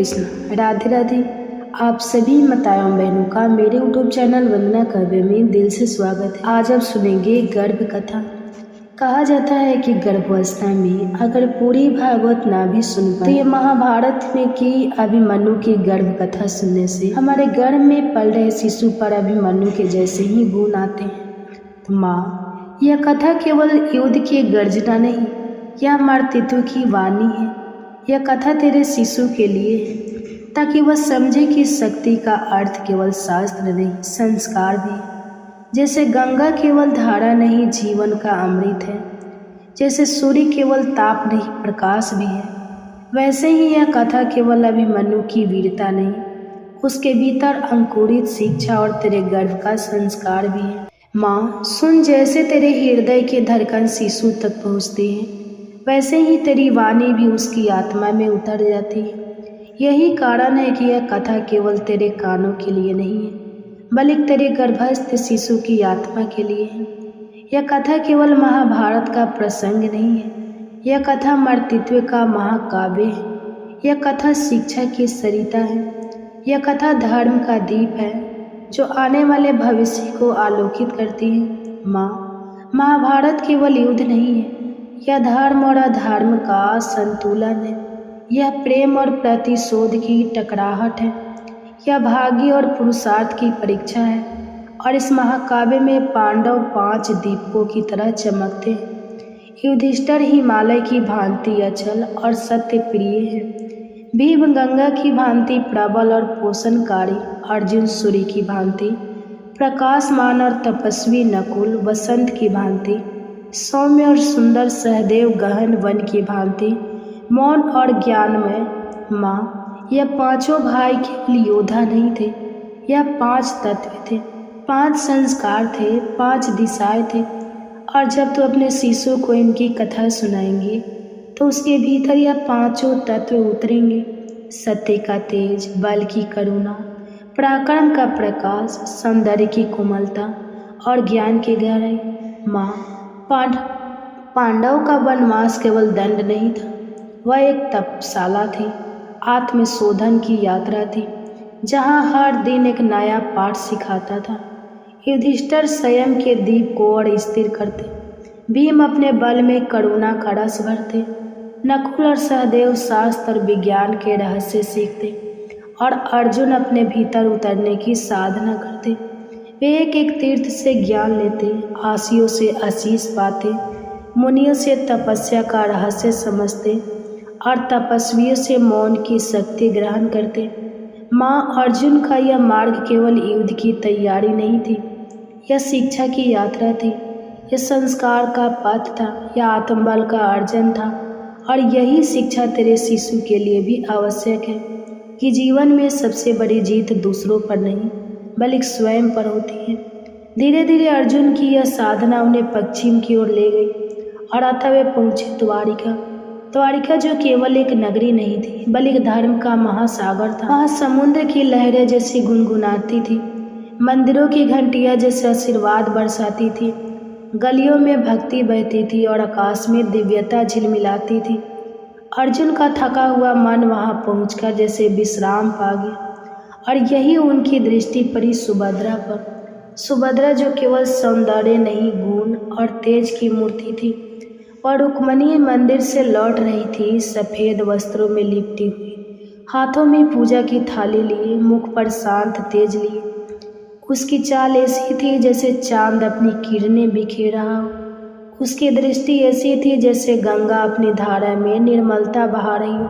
कृष्ण। राधे राधे। आप सभी माताओं बहनों का मेरे यूट्यूब चैनल वंदना काव्य में दिल से स्वागत है। आज आप सुनेंगे गर्भ कथा। कहा जाता है कि गर्भावस्था में अगर पूरी भागवत ना भी सुन पाए तो ये महाभारत में की अभिमन्यु की गर्भ कथा सुनने से हमारे गर्भ में पल रहे शिशु पर अभिमन्यु के जैसे ही गुण आते हैं। तो माँ, यह कथा केवल युद्ध की गर्जना नहीं, यह मातृत्व की वाणी है। यह कथा तेरे शिशु के लिए है, ताकि वह समझे कि शक्ति का अर्थ केवल शास्त्र नहीं, संस्कार भी है। जैसे गंगा केवल धारा नहीं, जीवन का अमृत है। जैसे सूर्य केवल ताप नहीं, प्रकाश भी है। वैसे ही यह कथा केवल अभिमन्यु की वीरता नहीं, उसके भीतर अंकुरित शिक्षा और तेरे गर्भ का संस्कार भी है। माँ सुन, जैसे तेरे हृदय के धड़कन शिशु तक पहुँचते हैं, वैसे ही तेरी वाणी भी उसकी आत्मा में उतर जाती है। यही कारण है कि यह कथा केवल तेरे कानों के लिए नहीं है, बल्कि तेरे गर्भस्थ शिशु की आत्मा के लिए है। यह कथा केवल महाभारत का प्रसंग नहीं है, यह कथा मातृत्व का महाकाव्य है। यह कथा शिक्षा की सरिता है। यह कथा धर्म का दीप है, जो आने वाले भविष्य को आलोकित करती है। माँ, महाभारत केवल युद्ध नहीं है, यह धर्म और अधर्म का संतुलन है। यह प्रेम और प्रतिशोध की टकराहट है। यह भाग्य और पुरुषार्थ की परीक्षा है। और इस महाकाव्य में पांडव 5 दीपकों की तरह चमकते हैं। युधिष्ठिर हिमालय की भांति अचल और सत्य प्रिय है। भीम गंगा की भांति प्रबल और पोषणकारी, अर्जुन सूर्य की भांति प्रकाशमान और तपस्वी, नकुल वसंत की भांति सौम्य और सुंदर, सहदेव गहन वन की भांति मौन और ज्ञानमय। माँ, यह 5 भाई केवल योद्धा नहीं थे, यह 5 तत्व थे, 5 संस्कार थे, 5 दिशाएं थे। और जब तू अपने शिशु को इनकी कथा सुनाएंगे तो उसके भीतर यह 5 तत्व उतरेंगे। सत्य का तेज, बल की करुणा, पराक्रम का प्रकाश, सौंदर्य की कोमलता और ज्ञान की गहराई। माँ, पांडव का वनवास केवल दंड नहीं था, वह एक तपशाला थी, आत्मशोधन की यात्रा थी, जहाँ हर दिन एक नया पाठ सिखाता था। युधिष्ठिर स्वयं के दीप को और स्थिर करते, भीम अपने बल में करुणा का रस भरते, नकुल और सहदेव शास्त्र और विज्ञान के रहस्य सीखते, और अर्जुन अपने भीतर उतरने की साधना करते। वे एक एक तीर्थ से ज्ञान लेते, आशियों से आशीष पाते, मुनियों से तपस्या का रहस्य समझते और तपस्वियों से मौन की शक्ति ग्रहण करते। माँ, अर्जुन का यह मार्ग केवल युद्ध की तैयारी नहीं थी, यह शिक्षा की यात्रा थी, यह संस्कार का पथ था, यह आत्मबल का अर्जन था। और यही शिक्षा तेरे शिशु के लिए भी आवश्यक है कि जीवन में सबसे बड़ी जीत दूसरों पर नहीं, बल्कि स्वयं पर होती है। धीरे धीरे अर्जुन की यह साधना उन्हें पश्चिम की ओर ले गई और अतः वे पहुँचे द्वारिका, जो केवल एक नगरी नहीं थी, बल्कि धर्म का महासागर था। वहाँ समुद्र की लहरें जैसी गुनगुनाती थी, मंदिरों की घंटियाँ जैसे आशीर्वाद बरसाती थी, गलियों में भक्ति बहती थी और आकाश में दिव्यता झिलमिलाती थी। अर्जुन का थका हुआ मन वहाँ पहुँचकर जैसे विश्राम पा गया। और यही उनकी दृष्टि पड़ी सुभद्रा पर। सुभद्रा जो केवल सौंदर्य नहीं, गुण और तेज की मूर्ति थी। वह रुक्मिणी मंदिर से लौट रही थी, सफ़ेद वस्त्रों में लिपटी हुई, हाथों में पूजा की थाली लिए, मुख पर शांत तेज लिए। उसकी चाल ऐसी थी जैसे चांद अपनी किरणें बिखेर रहा हो। उसकी दृष्टि ऐसी थी जैसे गंगा अपनी धारा में निर्मलता बहा रही हो।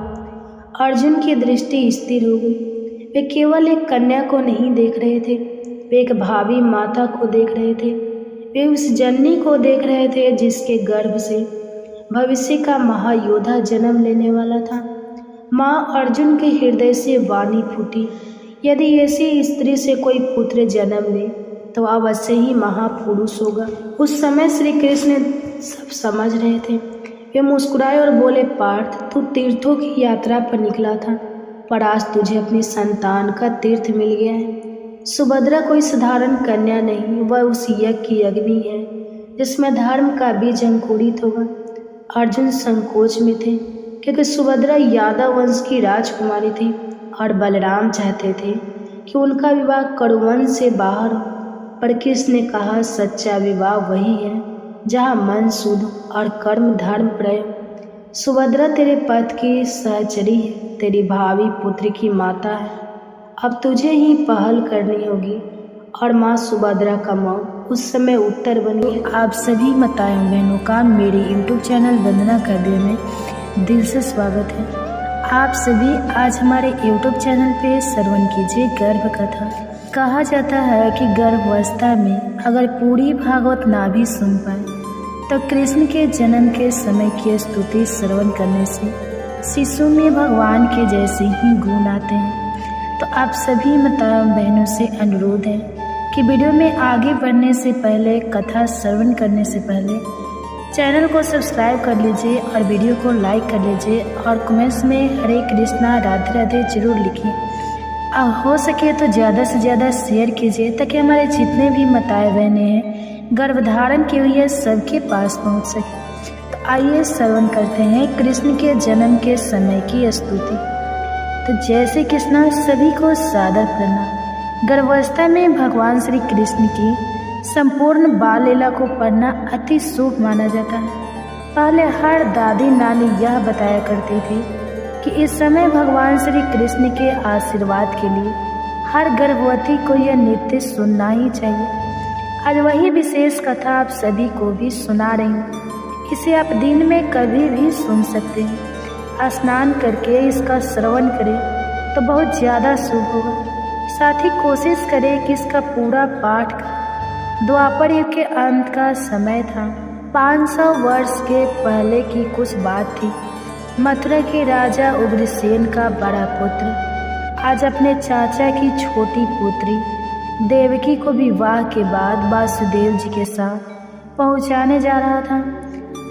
अर्जुन की दृष्टि स्थिर हो गई। वे केवल एक कन्या को नहीं देख रहे थे, वे एक भावी माता को देख रहे थे। वे उस जननी को देख रहे थे जिसके गर्भ से भविष्य का महायोद्धा जन्म लेने वाला था। माँ, अर्जुन के हृदय से वाणी फूटी, यदि ऐसी स्त्री से कोई पुत्र जन्म ले तो अवश्य ही महापुरुष होगा। उस समय श्री कृष्ण सब समझ रहे थे। वे मुस्कुराए और बोले, पार्थ, तू तीर्थों की यात्रा पर निकला था, पर आज तुझे अपनी संतान का तीर्थ मिल गया है। सुभद्रा कोई साधारण कन्या नहीं, वह उस यज्ञ की अग्नि है जिसमें धर्म का बीज अंकुरित होगा। अर्जुन संकोच में थे, क्योंकि सुभद्रा यादव वंश की राजकुमारी थी और बलराम चाहते थे कि उनका विवाह कड़ुवंश से बाहर हो, पर कृष्ण ने कहा सच्चा विवाह वही है जहाँ मन शुद्ध और कर्म धर्म प्रय। सुभद्रा तेरे पथ की सहचरी है, तेरी भावी पुत्र की माता है, अब तुझे ही पहल करनी होगी। और माँ सुभद्रा का मौन उस समय उत्तर बनी। आप सभी माताओं बहनों का मेरे YouTube चैनल वंदना काव्य में दिल से स्वागत है। आप सभी आज हमारे YouTube चैनल पे श्रवण कीजिए गर्भ कथा। कहा जाता है कि गर्भावस्था में अगर पूरी भागवत ना भी सुन पाए तो कृष्ण के जन्म के समय की स्तुति श्रवण करने से शिशु में भगवान के जैसे ही गुण आते हैं। तो आप सभी माताओं बहनों से अनुरोध है कि वीडियो में आगे बढ़ने से पहले, कथा श्रवण करने से पहले चैनल को सब्सक्राइब कर लीजिए और वीडियो को लाइक कर लीजिए और कमेंट्स में हरे कृष्णा राधे राधे जरूर लिखिए। हो सके तो ज़्यादा से ज़्यादा शेयर कीजिए ताकि हमारे जितने भी माताएं बहनें हैं गर्भधारण की हुई है सबके पास पहुंच सके। तो आइए श्रवण करते हैं कृष्ण के जन्म के समय की स्तुति। तो जय श्री कृष्ण, सभी को सादर प्रणाम। गर्भावस्था में भगवान श्री कृष्ण की संपूर्ण बाल लीला को पढ़ना अति शुभ माना जाता है। पहले हर दादी नानी यह बताया करती थी कि इस समय भगवान श्री कृष्ण के आशीर्वाद के लिए हर गर्भवती को यह नित्य सुनना ही चाहिए। आज वही विशेष कथा आप सभी को भी सुना रही हूँ। इसे आप दिन में कभी भी सुन सकते हैं। स्नान करके इसका श्रवण करें तो बहुत ज़्यादा शुभ होगा। साथ ही कोशिश करें कि इसका पूरा पाठ करें। द्वापर युग के अंत का समय था। 500 वर्ष के पहले की कुछ बात थी। मथुरा के राजा उग्रसेन का बड़ा पुत्र आज अपने चाचा की छोटी पुत्री देवकी को विवाह के बाद वासुदेव जी के साथ पहुंचाने जा रहा था।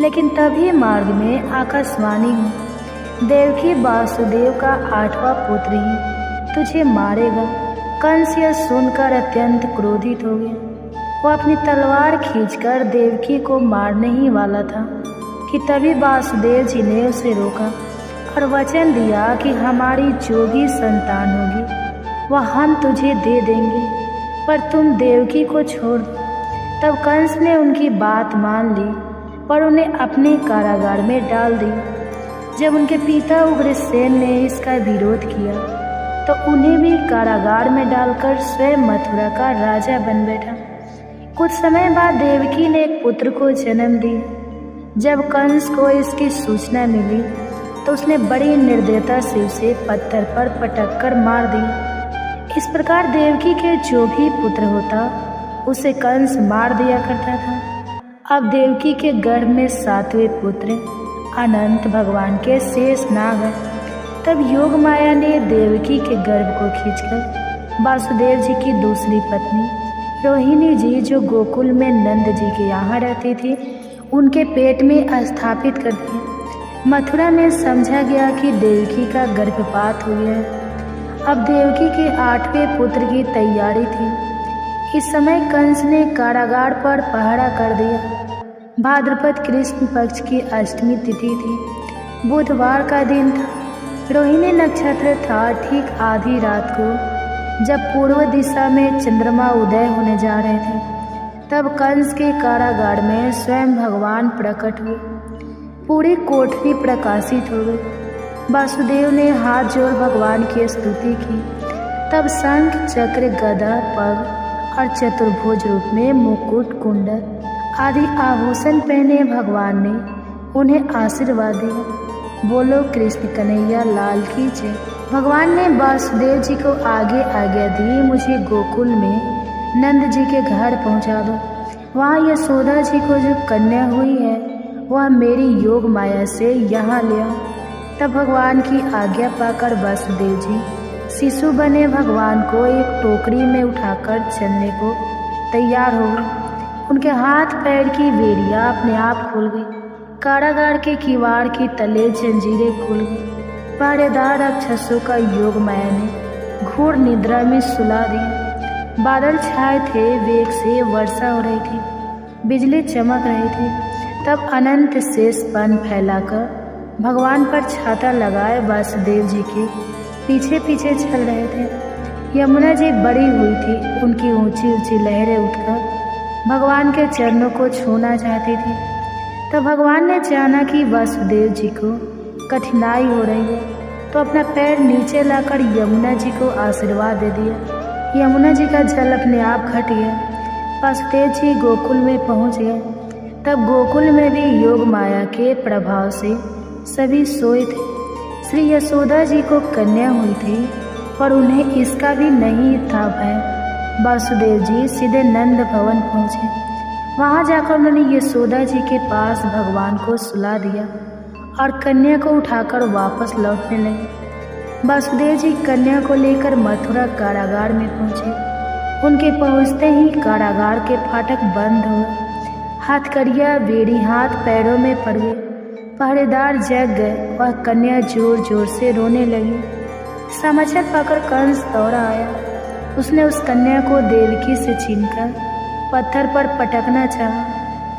लेकिन तभी मार्ग में आकाशवाणी हुई, देवकी वासुदेव का 8वां पुत्र ही तुझे मारेगा। कंस यह सुनकर अत्यंत क्रोधित हो गया। वो अपनी तलवार खींचकर देवकी को मारने ही वाला था कि तभी वासुदेव जी ने उसे रोका और वचन दिया कि हमारी जो भी संतान होगी वह हम तुझे दे देंगे, पर तुम देवकी को छोड़ दो। तब कंस ने उनकी बात मान ली पर उन्हें अपने कारागार में डाल दिया। जब उनके पिता उग्रसेन ने इसका विरोध किया तो उन्हें भी कारागार में डालकर स्वयं मथुरा का राजा बन बैठा। कुछ समय बाद देवकी ने एक पुत्र को जन्म दिया। जब कंस को इसकी सूचना मिली तो उसने बड़ी निर्दयता से उसे पत्थर पर पटक कर मार दिया। इस प्रकार देवकी के जो भी पुत्र होता उसे कंस मार दिया करता था। अब देवकी के गर्भ में 7वें पुत्र अनंत भगवान के शेष नाग हैं। तब योग माया ने देवकी के गर्भ को खींचकर वासुदेव जी की दूसरी पत्नी रोहिणी जी, जो गोकुल में नंद जी के यहाँ रहती थी, उनके पेट में स्थापित कर दिया। मथुरा में समझा गया कि देवकी का गर्भपात हो गया है। अब देवकी के 8वें पुत्र की तैयारी थी। इस समय कंस ने कारागार पर पहरा कर दिया। भाद्रपद कृष्ण पक्ष की अष्टमी तिथि थी। बुधवार का दिन था। रोहिणी नक्षत्र था। ठीक आधी रात को जब पूर्व दिशा में चंद्रमा उदय होने जा रहे थे तब कंस के कारागार में स्वयं भगवान प्रकट हुए। पूरी कोठरी प्रकाशित हो गई। वासुदेव ने हाथ जोड़ भगवान की स्तुति की। तब शंख चक्र गदा पग और चतुर्भुज रूप में मुकुट कुंडल आदि आभूषण पहने भगवान ने उन्हें आशीर्वाद दिया। बोलो कृष्ण कन्हैया लाल की जय। भगवान ने वासुदेव जी को आगे आज्ञा दी, मुझे गोकुल में नंद जी के घर पहुंचा दो। वहाँ यशोदा जी को जो कन्या हुई है वह मेरी योग माया से यहाँ ले आओ। तब भगवान की आज्ञा पाकर वासुदेव जी शिशु बने भगवान को एक टोकरी में उठाकर चलने को तैयार हो गए। उनके हाथ पैर की बेड़ियाँ अपने आप खुल गई। कारागार के किवाड़ की तले जंजीरें खुल गई। पहरेदार राक्षसों का योग माया ने घोर निद्रा में सुला दिया। बादल छाए थे, वेग से वर्षा हो रही थी, बिजली चमक रही थी। तब अनंत शेष पन फैलाकर भगवान पर छाता लगाए वासुदेव जी के पीछे पीछे चल रहे थे। यमुना जी बड़ी हुई थी, उनकी ऊंची ऊंची लहरें उठकर भगवान के चरणों को छूना चाहती थी। तो भगवान ने जाना कि वासुदेव जी को कठिनाई हो रही है, तो अपना पैर नीचे लाकर यमुना जी को आशीर्वाद दे दिया। यमुना जी का जल अपने आप घट गया। वासुदेव जी गोकुल में पहुंच गए। तब गोकुल में भी योग माया के प्रभाव से सभी सोए थे। श्री यशोदा जी को कन्या हुई थी, पर उन्हें इसका भी नहीं था भय। वासुदेव जी सीधे नंद भवन पहुँचे। वहाँ जाकर उन्होंने यशोदा जी के पास भगवान को सुला दिया और कन्या को उठाकर वापस लौटने लगे। वासुदेव जी कन्या को लेकर मथुरा कारागार में पहुँचे। उनके पहुँचते ही कारागार के फाटक बंद हुए। हथकड़ियाँ बेड़ी हाथ पैरों में पड़ गए। पहरेदार जग गए। वह कन्या जोर जोर से रोने लगी। समाचार पाकर कंस दौड़ा आया। उसने उस कन्या को देवकी से छीनकर पत्थर पर पटकना चाहा,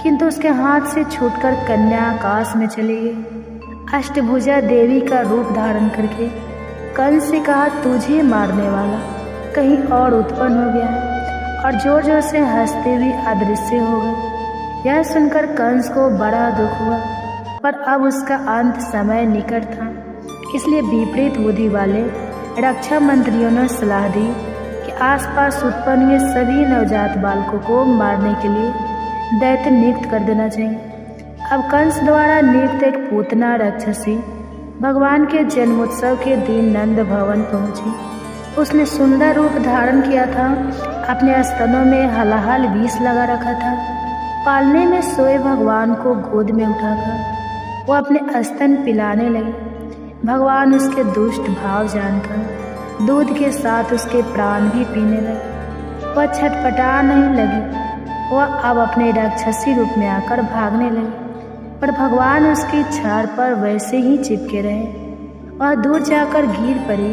किंतु उसके हाथ से छूटकर कन्या आकाश में चली गई। अष्टभुजा देवी का रूप धारण करके कंस से कहा, तुझे मारने वाला कहीं और उत्पन्न हो गया है, और जोर जोर से हंसते हुए अदृश्य हो गए। यह सुनकर कंस को बड़ा दुख हुआ, पर अब उसका अंत समय निकट था। इसलिए विपरीत बुद्धि वाले रक्षा मंत्रियों ने सलाह दी कि आसपास उत्पन्न हुए सभी नवजात बालकों को मारने के लिए दैत्य नियुक्त कर देना चाहिए। अब कंस द्वारा नियुक्त एक पूतना राक्षसी भगवान के जन्मोत्सव के दिन नंद भवन पहुंची। उसने सुंदर रूप धारण किया था। अपने स्तनों में हलाहल विष लगा रखा था। पालने में सोए भगवान को गोद में उठाकर वो अपने स्तन पिलाने लगी। भगवान उसके दुष्ट भाव जानकर दूध के साथ उसके प्राण भी पीने लगे। वह छटपटा नहीं लगी। वह अब अपने राक्षसी रूप में आकर भागने लगी, पर भगवान उसकी छाड़ पर वैसे ही चिपके रहे। वह दूर जाकर गिर पड़ी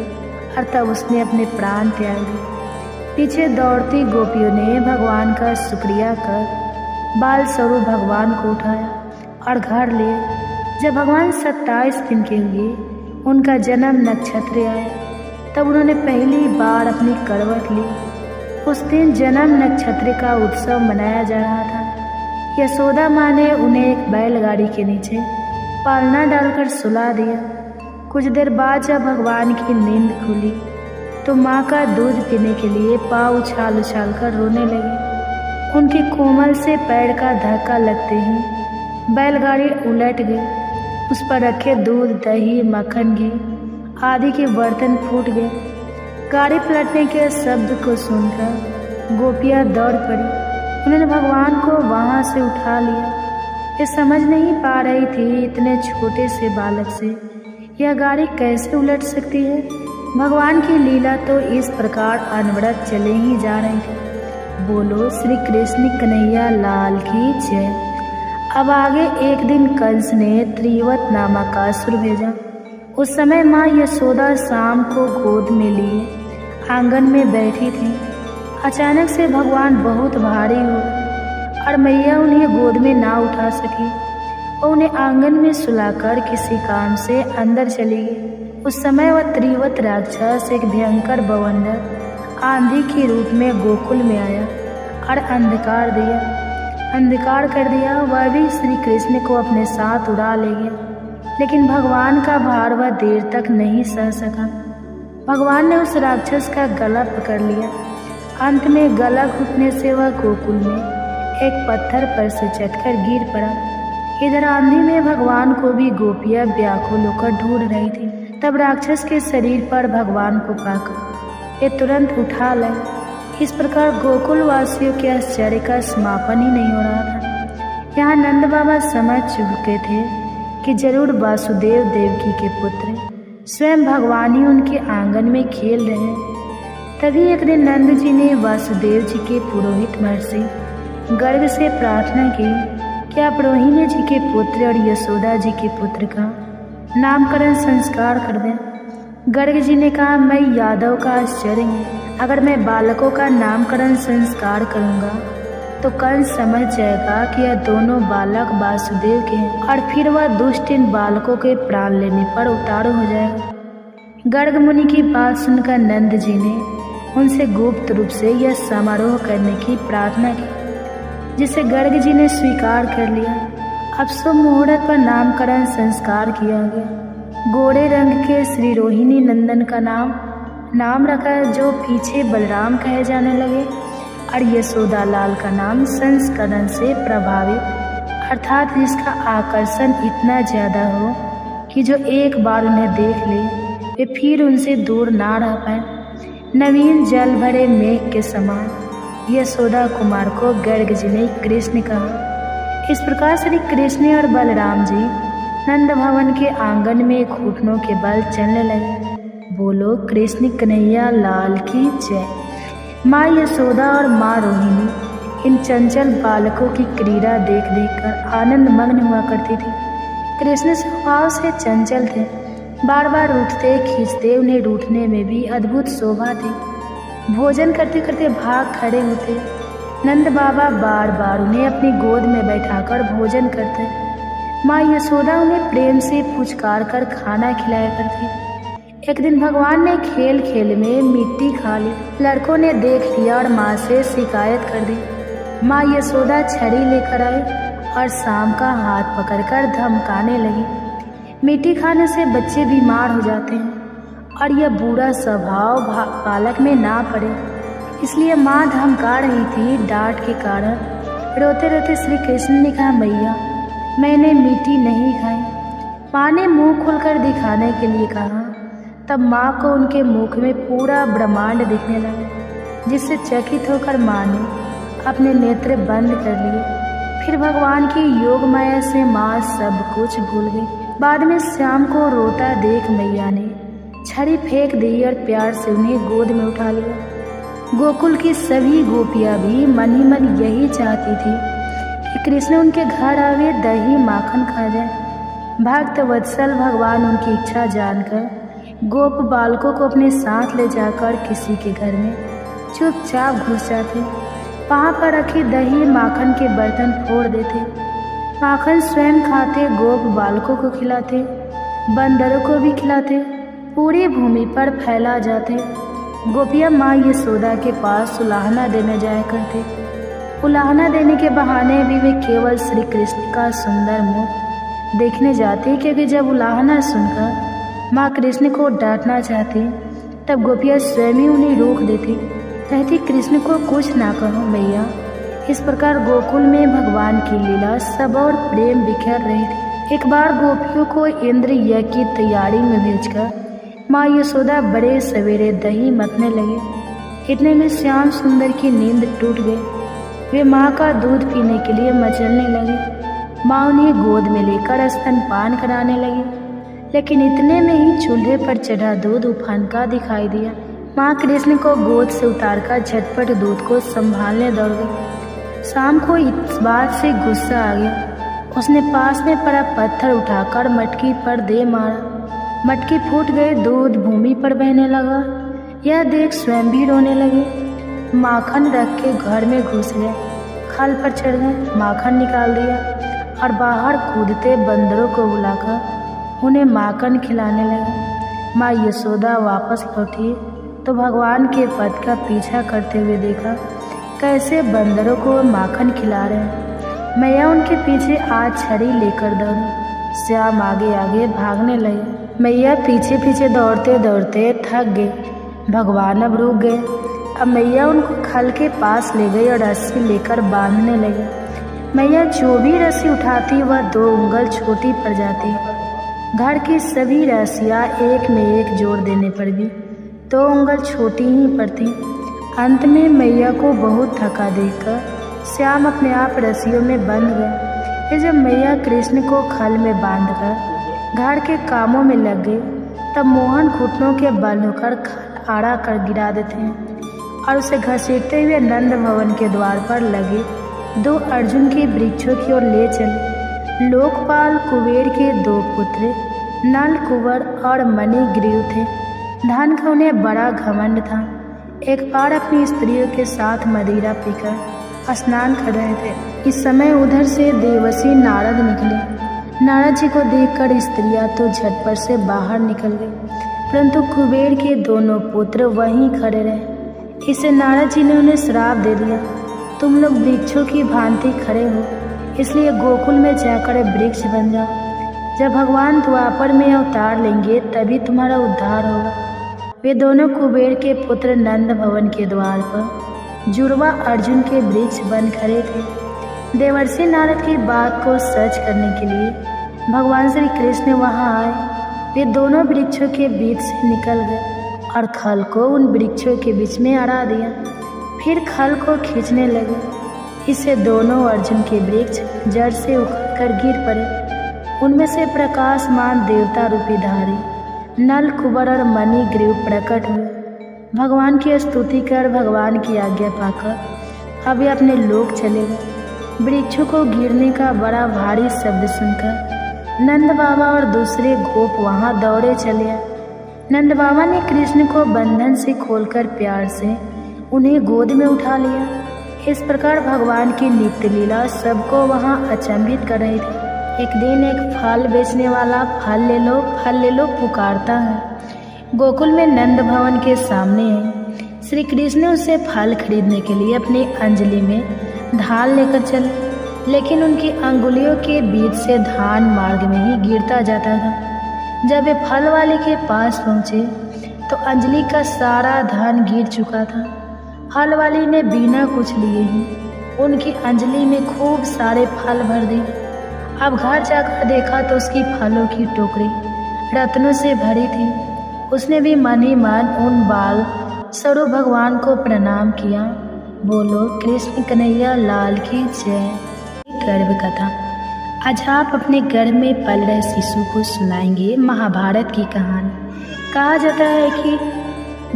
और तब उसने अपने प्राण त्याग दिए। पीछे दौड़ती गोपियों ने भगवान का शुक्रिया कर बाल स्वरूप भगवान को उठाया और घर लिए। जब भगवान 27 दिन के हुए, उनका जन्म नक्षत्र आया, तब उन्होंने पहली बार अपनी करवट ली। उस दिन जन्म नक्षत्र का उत्सव मनाया जा रहा था। यशोदा माँ ने उन्हें एक बैलगाड़ी के नीचे पालना डालकर सुला दिया। कुछ देर बाद जब भगवान की नींद खुली तो माँ का दूध पीने के लिए पाँव उछाल उछाल कर रोने लगी। उनके कोमल से पैर का धक्का लगते ही बैलगाड़ी उलट गई। उस पर रखे दूध, दही, मक्खन, घी आदि के बर्तन फूट गए। गाड़ी पलटने के शब्द को सुनकर गोपियाँ दौड़ पड़ी। उन्होंने भगवान को वहाँ से उठा लिया। ये समझ नहीं पा रही थी इतने छोटे से बालक से यह गाड़ी कैसे उलट सकती है। भगवान की लीला तो इस प्रकार अनवरत चले ही जा रही थी। बोलो श्री कृष्ण कन्हैया लाल की जय। अब आगे एक दिन कंस ने त्रिवत नामक असुर भेजा। उस समय माँ यशोदा शाम को गोद में लिए आंगन में बैठी थी। अचानक से भगवान बहुत भारी हो और मैया उन्हें गोद में ना उठा सकी। वो उन्हें आंगन में सुलाकर किसी काम से अंदर चली गई। उस समय वह त्रिवत राक्षस एक भयंकर बवंडर आंधी के रूप में गोकुल में आया और अंधकार कर दिया। वह भी श्री कृष्ण को अपने साथ उड़ा ले गया, लेकिन भगवान का भार वह देर तक नहीं सह सका। भगवान ने उस राक्षस का गला पकड़ लिया। अंत में गला घुटने से वह गोकुल में एक पत्थर पर से चढ़कर गिर पड़ा। इधर आंधी में भगवान को भी गोपियाँ व्याकुल होकर ढूंढ रही थी। तब राक्षस के शरीर पर भगवान को पाकर ये तुरंत उठा लाए। इस प्रकार गोकुल वासियों के आश्चर्य का समापन ही नहीं हो रहा था। यहाँ नंद बाबा समझ चुके थे कि जरूर वासुदेव देवकी के पुत्र स्वयं भगवान ही उनके आंगन में खेल रहे हैं। तभी एक दिन नंद जी ने वासुदेव जी के पुरोहित महर्षि गर्ग से प्रार्थना की कि आप रोहिणी जी के पुत्र और यशोदा जी के पुत्र का नामकरण संस्कार कर दें। गर्ग जी ने कहा, मैं यादव का आश्चर्य हूँ। अगर मैं बालकों का नामकरण संस्कार करूँगा तो कंस समझ जाएगा कि यह दोनों बालक वासुदेव के हैं और फिर वह दुष्ट इन बालकों के प्राण लेने पर उतारू हो जाएगा। गर्ग मुनि की बात सुनकर नंद जी ने उनसे गुप्त रूप से यह समारोह करने की प्रार्थना की, जिसे गर्ग जी ने स्वीकार कर लिया। अब शुभ मुहूर्त पर नामकरण संस्कार किया गया। गोरे रंग के श्री रोहिणी नंदन का नाम रखा, जो पीछे बलराम कहे जाने लगे, और यशोदा लाल का नाम संस्करण से प्रभावित, अर्थात जिसका आकर्षण इतना ज़्यादा हो कि जो एक बार उन्हें देख ले वे फिर उनसे दूर ना रह पाए। नवीन जल भरे मेघ के समान यशोदा कुमार को गर्ग जी ने कृष्ण कहा। इस प्रकार श्री कृष्ण और बलराम जी नंद भवन के आंगन में घुटनों के बल चलने लगे। बोलो कृष्ण कन्हैया लाल की जय। माँ यशोदा और माँ रोहिणी इन चंचल बालकों की क्रीड़ा देख कर आनंद मग्न हुआ करती थी। कृष्ण स्वभाव से चंचल थे, बार बार उठते खींचते, उन्हें रूठने में भी अद्भुत शोभा थी। भोजन करते करते भाग खड़े होते। नंद बाबा बार बार उन्हें अपनी गोद में बैठाकर भोजन करते। माँ यशोदा उन्हें प्रेम से पुचकार कर खाना खिलाया करती। एक दिन भगवान ने खेल खेल में मिट्टी खा ली। लड़कों ने देख लिया और माँ से शिकायत कर दी। माँ यशोदा छड़ी लेकर आई और शाम का हाथ पकड़कर धमकाने लगी। मिट्टी खाने से बच्चे बीमार हो जाते हैं और यह बुरा स्वभाव बालक में ना पड़े, इसलिए माँ धमका रही थी। डांट के कारण रोते रोते श्री कृष्ण ने कहा, मैया मैंने मिट्टी नहीं खाई। माँ ने मुंह खोलकर दिखाने के लिए कहा। तब माँ को उनके मुख में पूरा ब्रह्मांड दिखने लगा, जिससे चकित होकर माँ ने अपने नेत्र बंद कर लिए। फिर भगवान की योग माया से माँ सब कुछ भूल गई। बाद में श्याम को रोता देख मैया ने छड़ी फेंक दी और प्यार से उन्हें गोद में उठा लिया। गोकुल की सभी गोपियाँ भी मन ही मन यही चाहती थी कि कृष्ण उनके घर आवे, दही माखन खा जाए। भक्त वत्सल भगवान उनकी इच्छा जानकर गोप बालकों को अपने साथ ले जाकर किसी के घर में चुपचाप घुस जाते। वहाँ पर रखी दही माखन के बर्तन फोड़ देते। माखन स्वयं खाते, गोप बालकों को खिलाते, बंदरों को भी खिलाते, पूरी भूमि पर फैला जाते। गोपियाँ माँ यशोदा के पास उलाहना देने जाया करते। उलाहना देने के बहाने भी वे केवल श्री कृष्ण का सुंदर मुख देखने जाते, क्योंकि जब उलाहना सुनकर माँ कृष्ण को डांटना चाहती तब गोपियाँ स्वयं ही उन्हें रोक देती, कहती कृष्ण को कुछ ना कहो मैया। इस प्रकार गोकुल में भगवान की लीला सब और प्रेम बिखेर रही थी। एक बार गोपियों को इंद्र यज्ञ की तैयारी में भेजकर माँ यशोदा बड़े सवेरे दही मतने लगे। इतने में श्याम सुंदर की नींद टूट गई। वे माँ का दूध पीने के लिए मचलने लगे। माँ उन्हें गोद में लेकर स्तनपान कराने लगी, लेकिन इतने में ही चूल्हे पर चढ़ा दूध उफान का दिखाई दिया। माँ कृष्ण को गोद से उतारकर झटपट दूध को संभालने दौड़ गई। शाम को इस बात से गुस्सा आ गया। उसने पास में पड़ा पत्थर उठाकर मटकी पर दे मारा। मटकी फूट गई, दूध भूमि पर बहने लगा। यह देख स्वयं भी रोने लगे। माखन रख के घर में घुस गए, खल पर चढ़ गए, माखन निकाल दिया और बाहर कूदते बंदरों को बुलाकर उन्हें माखन खिलाने लगे। माँ यशोदा वापस लौटी तो भगवान के पद का पीछा करते हुए देखा कैसे बंदरों को माखन खिला रहे हैं। मैया उनके पीछे आज छड़ी लेकर दौड़ी। श्याम आगे आगे भागने लगे। मैया पीछे पीछे दौड़ते दौड़ते थक गए। भगवान अब रुक गए। अब मैया उनको खल के पास ले गई और रस्सी लेकर बांधने लगे। मैया जो भी रस्सी उठाती वह 2 उंगल छोटी पड़ जाती। घर की सभी रस्सियाँ एक में एक जोड़ देने पर भी 2 उंगल छोटी ही पड़ती। अंत में मैया को बहुत थका देखकर श्याम अपने आप रस्सियों में बंध गए। फिर जब मैया कृष्ण को खल में बांधकर घर के कामों में लग गई, तब मोहन घुटनों के बल होकर खल आड़ा कर गिरा देते हैं और उसे घसीटते हुए नंद भवन के द्वार पर लगे 2 अर्जुन के वृक्षों की ओर ले चले। लोकपाल कुबेर के 2 पुत्र नल कुंवर और मणिग्रीव थे। धन का उन्हें बड़ा घमंड था। एक बार अपनी स्त्रियों के साथ मदिरा पीकर स्नान कर रहे थे। इस समय उधर से देवसी नारद निकले। नारद जी को देखकर स्त्रियां तो झटपट से बाहर निकल गई, परंतु कुबेर के दोनों पुत्र वहीं खड़े रहे। इसे नारद जी ने उन्हें श्राप दे दिया, तुम लोग वृक्षों की भांति खड़े हो, इसलिए गोकुल में जाकर वृक्ष बन जाओ। जब भगवान द्वापर में अवतार लेंगे तभी तुम्हारा उद्धार होगा। वे दोनों कुबेर के पुत्र नंद भवन के द्वार पर जुड़वा अर्जुन के वृक्ष बन खड़े थे। देवर्षि नारद की बात को सच करने के लिए भगवान श्री कृष्ण वहां आए। वे दोनों वृक्षों के बीच से निकल गए और खल को उन वृक्षों के बीच में अड़ा दिया। फिर खल को खींचने लगे। इससे दोनों अर्जुन के वृक्ष जड़ से उखड़कर गिर पड़े। उनमें से प्रकाशमान देवता रूपी धारी नल, कुबर और मणि ग्रीव प्रकट हुए। भगवान की स्तुति कर भगवान की आज्ञा पाकर अब वे अपने लोक चले गए। वृक्षों को गिरने का बड़ा भारी शब्द सुनकर नंद बाबा और दूसरे गोप वहां दौड़े चले आए। नंद बाबा ने कृष्ण को बंधन से खोलकर प्यार से उन्हें गोद में उठा लिया। इस प्रकार भगवान की नित्य लीला सबको वहां अचंभित कर रही थी। एक दिन एक फल बेचने वाला फल ले लो पुकारता है। गोकुल में नंद भवन के सामने है। श्री कृष्ण उसे फल खरीदने के लिए अपनी अंजलि में धान लेकर चले, लेकिन उनकी अंगुलियों के बीच से धान मार्ग में ही गिरता जाता था। जब वे फल वाले के पास पहुंचे तो अंजलि का सारा धान गिर चुका था। फल वाली ने बिना कुछ लिए ही उनकी अंजलि में खूब सारे फल भर दिए। अब घर जाकर देखा तो उसकी फलों की टोकरी रत्नों से भरी थी। उसने भी मन ही मन उन बाल स्वरूप भगवान को प्रणाम किया। बोलो कृष्ण कन्हैया लाल की जय। गर्भ कथा। आज आप अपने गर्भ में पल रहे शिशु को सुनाएंगे महाभारत की कहानी। कहा जाता है कि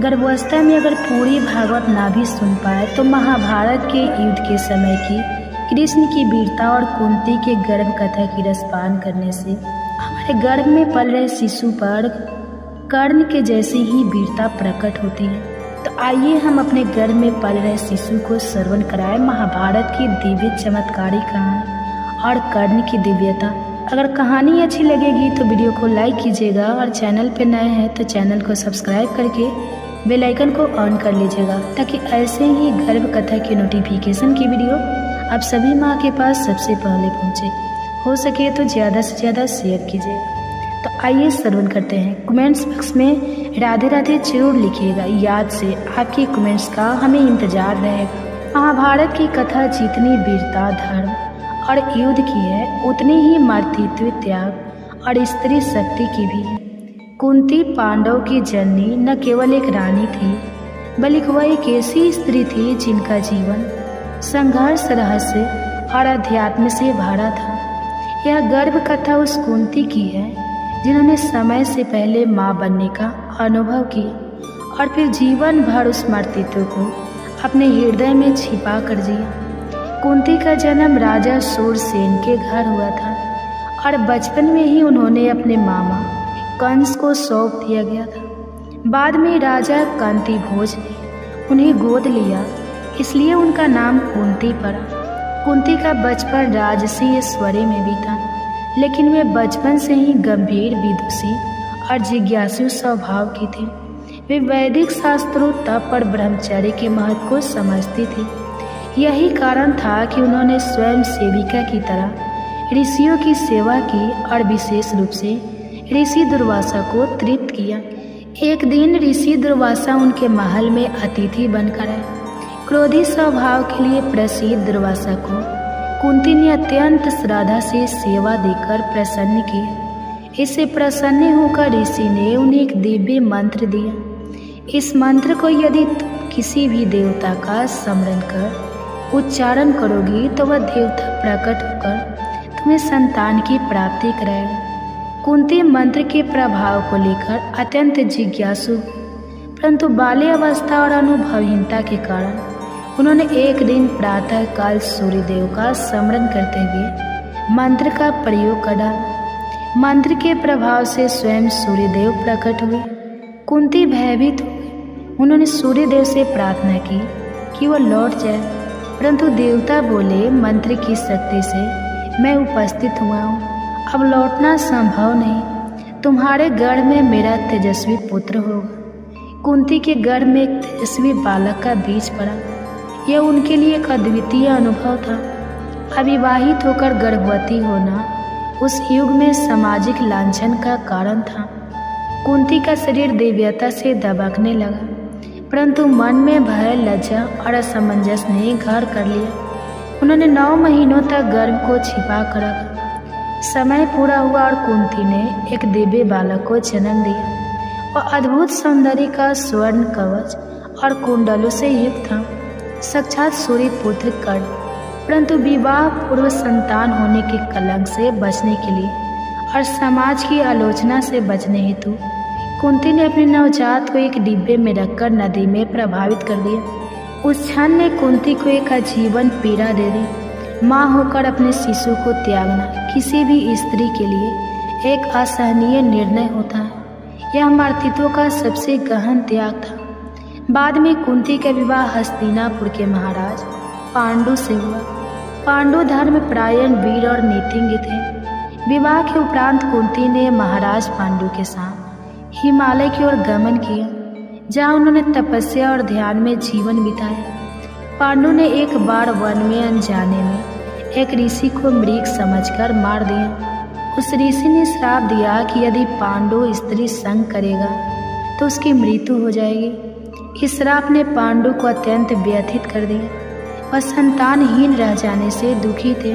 गर्भावस्था में अगर पूरी भागवत ना भी सुन पाए तो महाभारत के युद्ध के समय की कृष्ण की वीरता और कुंती के गर्भ कथा की रसपान करने से हमारे गर्भ में पल रहे शिशु पर कर्ण के जैसी ही वीरता प्रकट होती है। तो आइए हम अपने गर्भ में पल रहे शिशु को श्रवण कराएं महाभारत की दिव्य चमत्कारी कहानी और कर्ण की दिव्यता। अगर कहानी अच्छी लगेगी तो वीडियो को लाइक कीजिएगा और चैनल पर नए हैं तो चैनल को सब्सक्राइब करके बेल आइकन को ऑन कर लीजिएगा, ताकि ऐसे ही गर्भ कथा की नोटिफिकेशन की वीडियो आप सभी माँ के पास सबसे पहले पहुँचे। हो सके तो ज़्यादा से ज़्यादा शेयर कीजिए। तो आइए श्रवण करते हैं। कमेंट्स बॉक्स में राधे राधे जरूर लिखिएगा। याद से आपके कमेंट्स का हमें इंतजार रहेगा। महाभारत की कथा जितनी वीरता, धर्म और युद्ध की है उतनी ही मातृत्व, त्याग और स्त्री शक्ति की भी है। कुंती पांडव की जननी न केवल एक रानी थी, बल्कि वह एक ऐसी स्त्री थी जिनका जीवन संघर्ष, रहस्य और अध्यात्म से भरा था। यह गर्भ कथा उस कुंती की है जिन्होंने समय से पहले माँ बनने का अनुभव किया और फिर जीवन भर उस मातृत्व को अपने हृदय में छिपा कर जिया। कुंती का जन्म राजा सूरसेन के घर हुआ था और बचपन में ही उन्होंने अपने मामा कंस को सौंप दिया गया था। बाद में राजा कांति भोज ने उन्हें गोद लिया, इसलिए उनका नाम कुंती पड़ा। कुंती का बचपन राजसी ऐश्वर्य में बीता, लेकिन वे बचपन से ही गंभीर, विदुषी और जिज्ञासु स्वभाव की थी। वे वैदिक शास्त्रों, तप और ब्रह्मचर्य के महत्व को समझती थी। यही कारण था कि उन्होंने स्वयं सेविका की तरह ऋषियों की सेवा की और विशेष रूप से ऋषि दुर्वासा को तृप्त किया। एक दिन ऋषि दुर्वासा उनके महल में अतिथि बनकर आए। क्रोधी स्वभाव के लिए प्रसिद्ध दुर्वासा को कुंती ने अत्यंत श्रद्धा से सेवा देकर प्रसन्न किया। इससे प्रसन्न होकर ऋषि ने उन्हें एक दिव्य मंत्र दिया। इस मंत्र को यदि तुम किसी भी देवता का स्मरण कर उच्चारण करोगी तो वह देवता प्रकट होकर तुम्हें संतान की प्राप्ति कराएगा। कुंती मंत्र के प्रभाव को लेकर अत्यंत जिज्ञासु, परंतु बाल्यावस्था और अनुभवहीनता के कारण उन्होंने एक दिन प्रातः काल सूर्यदेव का स्मरण करते हुए मंत्र का प्रयोग कर डाला। मंत्र के प्रभाव से स्वयं सूर्यदेव प्रकट हुए। कुंती भयभीत हो गई। उन्होंने सूर्यदेव से प्रार्थना की कि वह लौट जाए, परंतु देवता बोले, मंत्र की शक्ति से मैं उपस्थित हुआ हूँ, अब लौटना संभव नहीं। तुम्हारे गर्भ में मेरा तेजस्वी पुत्र होगा। कुंती के गर्भ में एक तेजस्वी बालक का बीज पड़ा। यह उनके लिए एक अद्वितीय अनुभव था। अविवाहित होकर गर्भवती होना उस युग में सामाजिक लांछन का कारण था। कुंती का शरीर दिव्यता से दबकने लगा, परंतु मन में भय, लज्जा और असमंजस ने घर कर लिया। उन्होंने 9 महीनों तक गर्भ को छिपा कर रखा। समय पूरा हुआ और कुंती ने एक दिव्य बालक को जन्म दिया। वह अद्भुत सौंदर्य का स्वर्ण कवच और कुंडलों से युक्त था, साक्षात सूर्य पुत्र कर्ण। परंतु विवाह पूर्व संतान होने के कलंक से बचने के लिए और समाज की आलोचना से बचने हेतु कुंती ने अपने नवजात को एक डिब्बे में रखकर नदी में प्रभावित कर दिया। उस क्षण ने कुंती को एक आजीवन पीड़ा दे दी। माँ होकर अपने शिशु को त्यागना किसी भी स्त्री के लिए एक असहनीय निर्णय होता है। यह मातृत्व का सबसे गहन त्याग था। बाद में कुंती का विवाह हस्तिनापुर के महाराज पांडु से हुआ। पांडु धर्म परायण, वीर और नीतिज्ञ थे। विवाह के उपरांत कुंती ने महाराज पांडु के साथ हिमालय की ओर गमन किया, जहाँ उन्होंने तपस्या और ध्यान में जीवन बिताया। पांडु ने एक बार वन में अनजाने में एक ऋषि को मृग समझकर मार दिया। उस ऋषि ने श्राप दिया कि यदि पांडु स्त्री संग करेगा तो उसकी मृत्यु हो जाएगी। इस श्राप ने पांडु को अत्यंत व्यथित कर दिया। वह संतानहीन रह जाने से दुखी थे।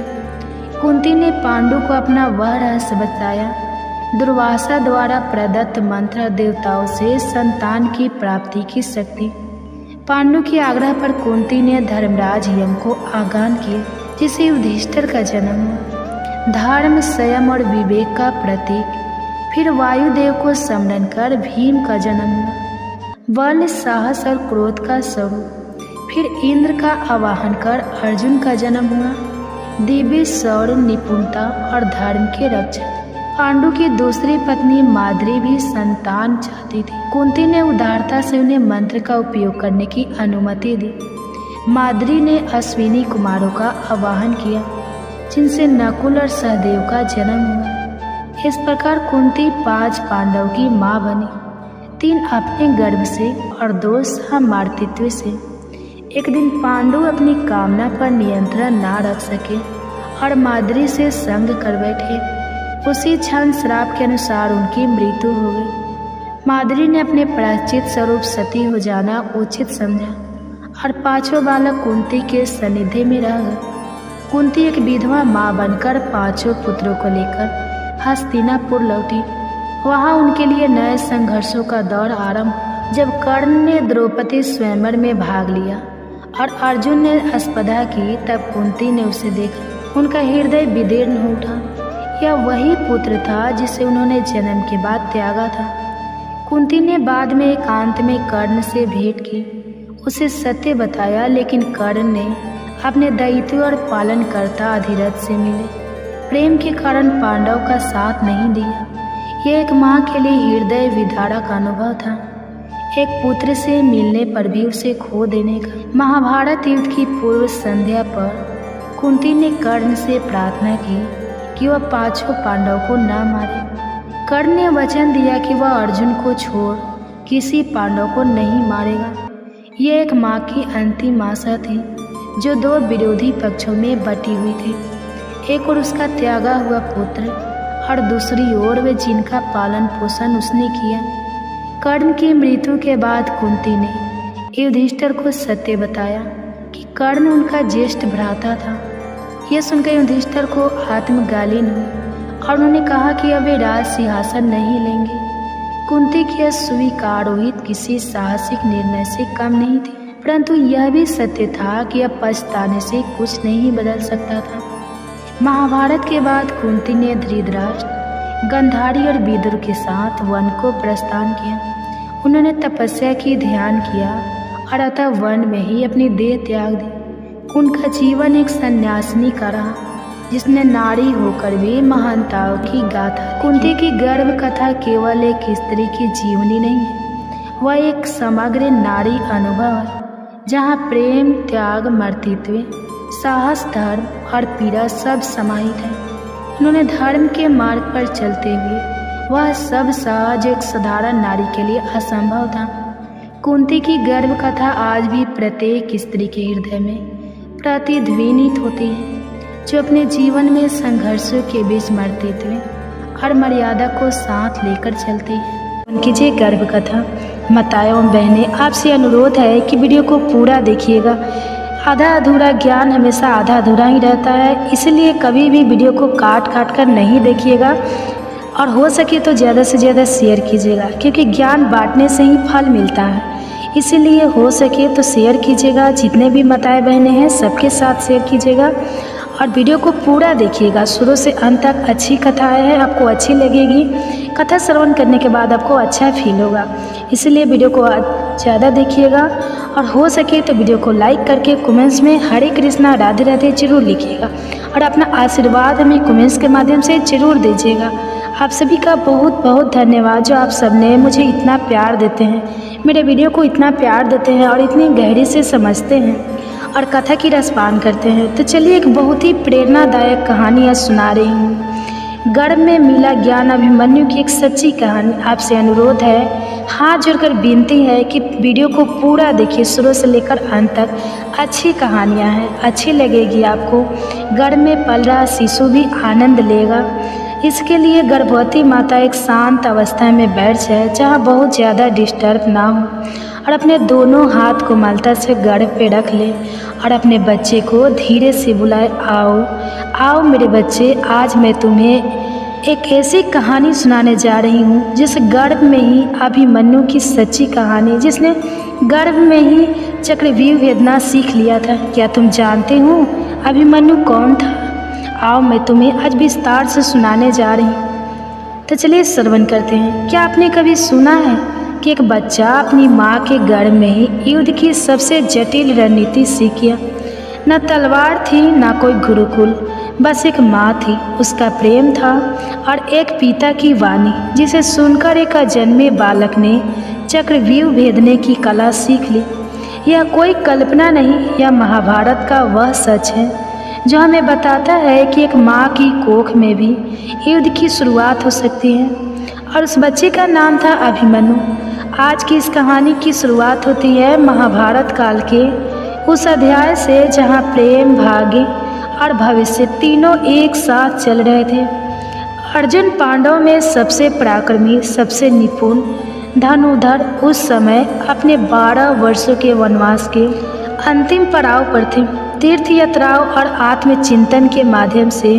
कुंती ने पांडु को अपना वह रहस्य बताया। दुर्वासा द्वारा प्रदत्त मंत्र देवताओं से संतान की प्राप्ति की शक्ति। पांडु के आग्रह पर कुंती ने धर्मराज यम को आगान किया, जिसे युधिष्ठिर का जन्म हुआ। धर्म, संयम और विवेक का प्रतीक। फिर वायुदेव को स्मरण कर भीम का जन्म हुआ, बल, साहस और क्रोध का स्वरूप। फिर इंद्र का आवाहन कर अर्जुन का जन्म हुआ, दिव्य शौर्य, निपुणता और धर्म के रक्षक। पांडु की दूसरी पत्नी माद्री भी संतान चाहती थी। कुंती ने उदारता से उन्हें मंत्र का उपयोग करने की अनुमति दी। माद्री ने अश्विनी कुमारों का आवाहन किया, जिनसे नकुल और सहदेव का जन्म हुआ। इस प्रकार कुंती 5 पांडव की माँ बनी, 3 अपने गर्भ से और 2 सहमातृत्व से। एक दिन पांडु अपनी कामना पर नियंत्रण ना रख सके और माद्री से संग कर बैठे। उसी क्षण श्राप के अनुसार उनकी मृत्यु हो गई। माद्री ने अपने प्रायश्चित स्वरूप सती हो जाना उचित समझा और 5 बालक कुंती के सानिध्य में रह गए। कुंती एक विधवा माँ बनकर 5 पुत्रों को लेकर हस्तिनापुर लौटी। वहाँ उनके लिए नए संघर्षों का दौर आरंभ हुआ। जब कर्ण ने द्रौपदी स्वयंवर में भाग लिया और अर्जुन ने स्पर्धा की, तब कुंती ने उसे देखा। उनका हृदय विदीर्ण हो उठा। यह वही पुत्र था जिसे उन्होंने जन्म के बाद त्यागा था। कुंती ने बाद में एकांत में कर्ण से भेंट की, उसे सत्य बताया, लेकिन कर्ण ने अपने दैत्य और पालनकर्ता अधिरथ से मिले प्रेम के कारण पांडव का साथ नहीं दिया। यह एक माँ के लिए हृदय विदारक अनुभव था, एक पुत्र से मिलने पर भी उसे खो देने का। महाभारत युद्ध की पूर्व संध्या पर कुंती ने कर्ण से प्रार्थना की कि वह 5 पांडव को न मारे। कर्ण ने वचन दिया कि वह अर्जुन को छोड़ किसी पांडव को नहीं मारेगा। यह एक माँ की अंतिम आशा थी, जो 2 विरोधी पक्षों में बटी हुई थी। एक ओर उसका त्यागा हुआ पुत्र और दूसरी ओर वे जिनका पालन पोषण उसने किया। कर्ण की मृत्यु के बाद कुंती ने युधिष्ठिर को सत्य बताया कि कर्ण उनका ज्येष्ठ भ्राता था। यह सुनकर युधिष्ठिर को आत्मगालीन हुई और उन्होंने कहा कि अब वे राज सिंहासन नहीं लेंगे। कुंती की स्वीकार उहित किसी साहसिक निर्णय से कम नहीं थी, परंतु यह भी सत्य था कि अब पछताने से कुछ नहीं बदल सकता था। महाभारत के बाद कुंती ने धृतराष्ट्र, गांधारी और विदुर के साथ वन को प्रस्थान किया। उन्होंने तपस्या की, ध्यान किया और अतः वन में ही अपनी देह त्याग दी। उनका जीवन एक सन्यासिनी का रहा, जिसने नारी होकर भी महानताओं की गाथा। कुंती की गर्भ कथा केवल एक स्त्री की जीवनी नहीं है, वह एक समग्र नारी अनुभव है, जहाँ प्रेम, त्याग, मातृत्व, साहस, धर्म और पीड़ा सब समाहित है। उन्होंने धर्म के मार्ग पर चलते हुए वह सब सह जो एक साधारण नारी के लिए असंभव था। कुंती की गर्भ कथा आज भी प्रत्येक स्त्री के हृदय में प्रतिध्वनित होती है, जो अपने जीवन में संघर्षों के बीच मरते हुए हर मर्यादा को साथ लेकर चलती है। उनकी जो गर्भ कथा माताओं बहनें, आपसे अनुरोध है कि वीडियो को पूरा देखिएगा। आधा अधूरा ज्ञान हमेशा आधा अधूरा ही रहता है, इसलिए कभी भी वीडियो को काट काट कर नहीं देखिएगा और हो सके तो ज़्यादा से ज़्यादा शेयर कीजिएगा, क्योंकि ज्ञान बांटने से ही फल मिलता है। इसीलिए हो सके तो शेयर कीजिएगा। जितने भी माताएं बहनें हैं सबके साथ शेयर कीजिएगा और वीडियो को पूरा देखिएगा शुरू से अंत तक। अच्छी कथाएं हैं, आपको अच्छी लगेगी। कथा श्रवण करने के बाद आपको अच्छा फील होगा, इसलिए वीडियो को ज़्यादा देखिएगा और हो सके तो वीडियो को लाइक करके कमेंट्स में हरे कृष्णा राधे राधे जरूर लिखिएगा और अपना आशीर्वाद हमें कमेंट्स के माध्यम से जरूर दीजिएगा। आप सभी का बहुत बहुत धन्यवाद, जो आप सबने मुझे इतना प्यार देते हैं, मेरे वीडियो को इतना प्यार देते हैं और इतनी गहरी से समझते हैं और कथा की रसपान करते हैं। तो चलिए एक बहुत ही प्रेरणादायक कहानी आज सुना रही हूँ। गर्भ में मिला ज्ञान, अभिमन्यु की एक सच्ची कहानी। आपसे अनुरोध है, हाथ जोड़कर विनती है कि वीडियो को पूरा देखिए शुरू से लेकर अंत तक। अच्छी कहानियाँ हैं, अच्छी लगेगी आपको। गर्भ में पल रहा शिशु भी आनंद लेगा। इसके लिए गर्भवती माता एक शांत अवस्था में बैठ जाए, जहाँ बहुत ज़्यादा डिस्टर्ब ना हो, और अपने दोनों हाथ को मलता से गर्भ पे रख ले और अपने बच्चे को धीरे से बुलाए, आओ आओ मेरे बच्चे, आज मैं तुम्हें एक ऐसी कहानी सुनाने जा रही हूँ जिस गर्भ में ही अभिमन्यु की सच्ची कहानी, जिसने गर्भ में ही चक्रव्यूह भेदना सीख लिया था। क्या तुम जानते हो अभिमन्यु कौन था? आओ मैं तुम्हें आज विस्तार से सुनाने जा रही हूँ। तो चलिए श्रवण करते हैं। क्या आपने कभी सुना है कि एक बच्चा अपनी माँ के गर्भ में ही युद्ध की सबसे जटिल रणनीति सीख गया? न तलवार थी, न कोई गुरुकुल, बस एक माँ थी, उसका प्रेम था और एक पिता की वाणी, जिसे सुनकर एक अजन्मे बालक ने चक्रव्यूह भेदने की कला सीख ली। यह कोई कल्पना नहीं, यह महाभारत का वह सच है जो हमें बताता है कि एक माँ की कोख में भी युद्ध की शुरुआत हो सकती है। और उस बच्चे का नाम था अभिमन्यु। आज की इस कहानी की शुरुआत होती है महाभारत काल के उस अध्याय से, जहाँ प्रेम, भाग्य और भविष्य तीनों एक साथ चल रहे थे। अर्जुन पांडवों में सबसे पराक्रमी, सबसे निपुण धनुर्धर उस समय अपने 12 वर्षों के वनवास के अंतिम पड़ाव पर थे। तीर्थ यात्राओं और आत्मचिंतन के माध्यम से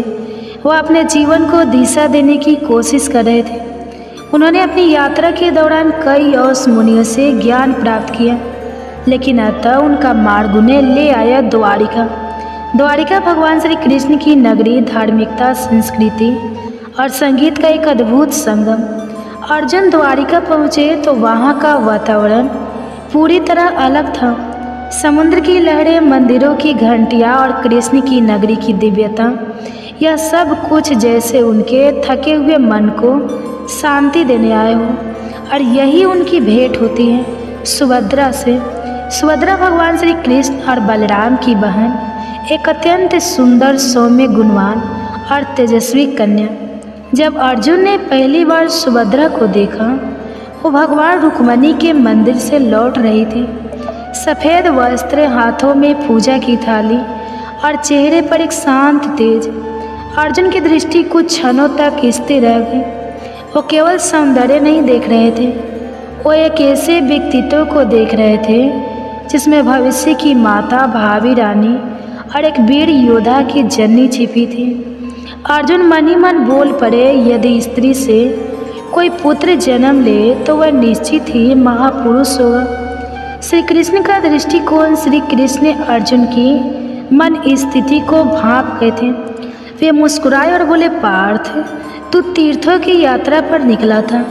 वह अपने जीवन को दिशा देने की कोशिश कर रहे थे। उन्होंने अपनी यात्रा के दौरान कई और मुनियों से ज्ञान प्राप्त किया, लेकिन अतः उनका मार्ग उन्हें ले आया द्वारिका। द्वारिका भगवान श्री कृष्ण की नगरी, धार्मिकता, संस्कृति और संगीत का एक अद्भुत संगम। अर्जुन द्वारिका पहुँचे तो वहाँ का वातावरण पूरी तरह अलग था। समुद्र की लहरें, मंदिरों की घंटियाँ और कृष्ण की नगरी की दिव्यता, यह सब कुछ जैसे उनके थके हुए मन को शांति देने आए हो। और यही उनकी भेंट होती है सुभद्रा से। सुभद्रा भगवान श्री कृष्ण और बलराम की बहन, एक अत्यंत सुंदर, सौम्य, गुणवान और तेजस्वी कन्या। जब अर्जुन ने पहली बार सुभद्रा को देखा, वो भगवान रुक्मणी के मंदिर से लौट रही थी। सफ़ेद वस्त्र, हाथों में पूजा की थाली और चेहरे पर एक शांत तेज। अर्जुन की दृष्टि कुछ क्षणों तक स्थिर रह गई। वो केवल सौंदर्य नहीं देख रहे थे, वो एक ऐसे व्यक्तित्व को देख रहे थे जिसमें भविष्य की माता, भावी रानी और एक वीर योद्धा की जननी छिपी थी। अर्जुन मन ही मन बोल पड़े, यदि स्त्री से कोई पुत्र जन्म ले तो वह निश्चित ही महापुरुष होगा। श्री कृष्ण का दृष्टिकोण, श्री कृष्ण ने अर्जुन की मन स्थिति को भांप गए थे। वे मुस्कुराए और बोले, पार्थ, तू तीर्थों की यात्रा पर निकला था,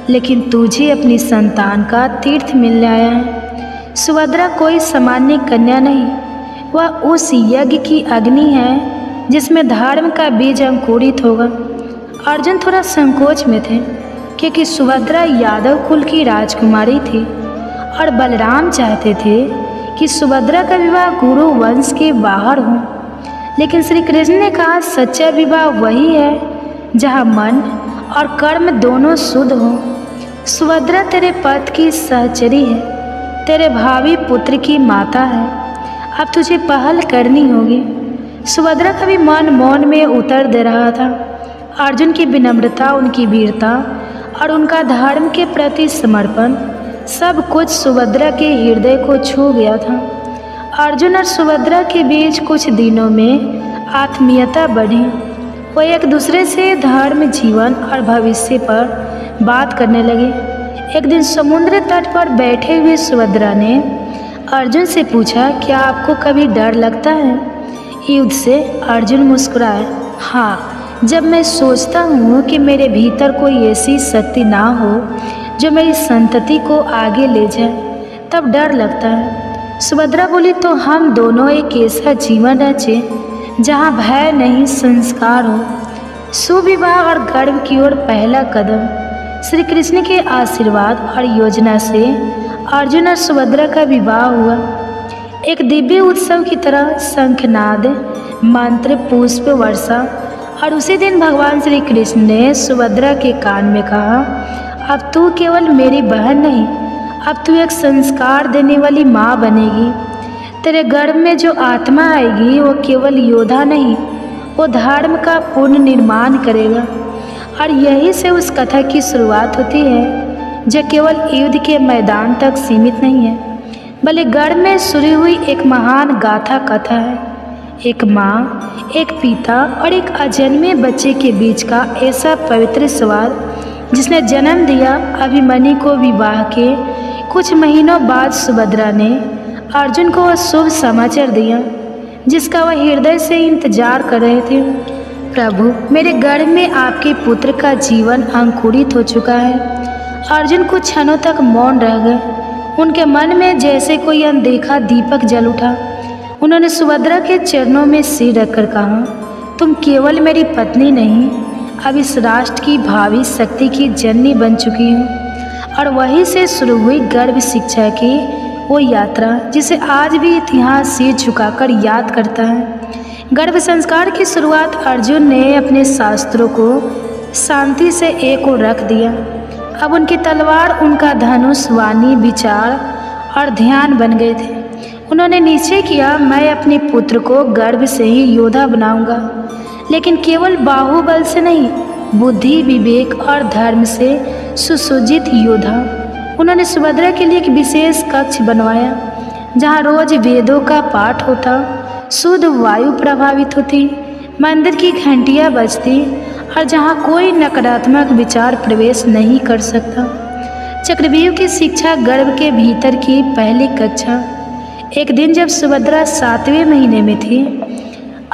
लेकिन तुझे अपनी संतान का तीर्थ मिलने आया है। सुभद्रा कोई सामान्य कन्या नहीं, वह उस यज्ञ की अग्नि है जिसमें धर्म का बीज अंकुरित होगा। अर्जुन थोड़ा संकोच में थे, क्योंकि सुभद्रा यादव कुल की राजकुमारी थी और बलराम चाहते थे कि सुभद्रा का विवाह गुरु वंश के बाहर हो। लेकिन श्री कृष्ण ने कहा, सच्चा विवाह वही है जहाँ मन और कर्म दोनों शुद्ध हों। सुभद्रा तेरे पद की सहचरी है, तेरे भावी पुत्र की माता है। अब तुझे पहल करनी होगी। सुभद्रा का भी मन मौन में उतर दे रहा था। अर्जुन की विनम्रता, उनकी वीरता और उनका धर्म के प्रति समर्पण सब कुछ सुभद्रा के हृदय को छू गया था। अर्जुन और सुभद्रा के बीच कुछ दिनों में आत्मीयता बढ़ी। वो एक दूसरे से धर्म, जीवन और भविष्य पर बात करने लगे। एक दिन समुद्र तट पर बैठे हुए सुभद्रा ने अर्जुन से पूछा, क्या आपको कभी डर लगता है युद्ध से? अर्जुन मुस्कुराया, हाँ, जब मैं सोचता हूँ कि मेरे भीतर कोई ऐसी शक्ति ना हो जो मेरी संतति को आगे ले जाए, तब डर लगता है। सुभद्रा बोली, तो हम दोनों एक ऐसा जीवन रचें जहाँ भय नहीं, संस्कार हो। सुविवाह और गर्व की ओर पहला कदम। श्री कृष्ण के आशीर्वाद और योजना से अर्जुन और सुभद्रा का विवाह हुआ। एक दिव्य उत्सव की तरह शंखनाद, मंत्र, पुष्प वर्षा। और उसी दिन भगवान श्री कृष्ण ने सुभद्रा के कान में कहा, अब तू केवल मेरी बहन नहीं, अब तू एक संस्कार देने वाली माँ बनेगी। तेरे गर्भ में जो आत्मा आएगी वो केवल योद्धा नहीं, वो धर्म का पूर्ण निर्माण करेगा। और यही से उस कथा की शुरुआत होती है जो केवल युद्ध के मैदान तक सीमित नहीं है, बल्कि गर्भ में शुरू हुई एक महान गाथा कथा है। एक माँ, एक पिता और एक अजन्मे बच्चे के बीच का ऐसा पवित्र संवाद जिसने जन्म दिया अभिमन्यु को। विवाह के कुछ महीनों बाद सुभद्रा ने अर्जुन को वह शुभ समाचार दिया जिसका वह हृदय से इंतजार कर रहे थे। प्रभु, मेरे गर्भ में आपके पुत्र का जीवन अंकुरित हो चुका है। अर्जुन कुछ क्षणों तक मौन रह गए। उनके मन में जैसे कोई अनदेखा दीपक जल उठा। उन्होंने सुभद्रा के चरणों में सिर रखकर कहा, तुम केवल मेरी पत्नी नहीं, अब इस राष्ट्र की भावी शक्ति की जननी बन चुकी हो। और वहीं से शुरू हुई गर्भ शिक्षा की वो यात्रा जिसे आज भी इतिहास सिर झुकाकर याद करता है। गर्भ संस्कार की शुरुआत अर्जुन ने अपने शास्त्रों को शांति से एक ओर रख दिया। अब उनकी तलवार, उनका धनुष, वाणी, विचार और ध्यान बन गए थे। उन्होंने निश्चय किया, मैं अपने पुत्र को गर्भ से ही योद्धा बनाऊंगा, लेकिन केवल बाहुबल से नहीं, बुद्धि, विवेक और धर्म से सुसज्जित योद्धा। उन्होंने सुभद्रा के लिए एक विशेष कक्ष बनवाया जहाँ रोज वेदों का पाठ होता, शुद्ध वायु प्रभावित होती, मंदिर की घंटियाँ बजती और जहाँ कोई नकारात्मक विचार प्रवेश नहीं कर सकता। चक्रव्यूह की शिक्षा गर्भ के भीतर की पहली कक्षा। एक दिन जब सुभद्रा 7वें महीने में थी,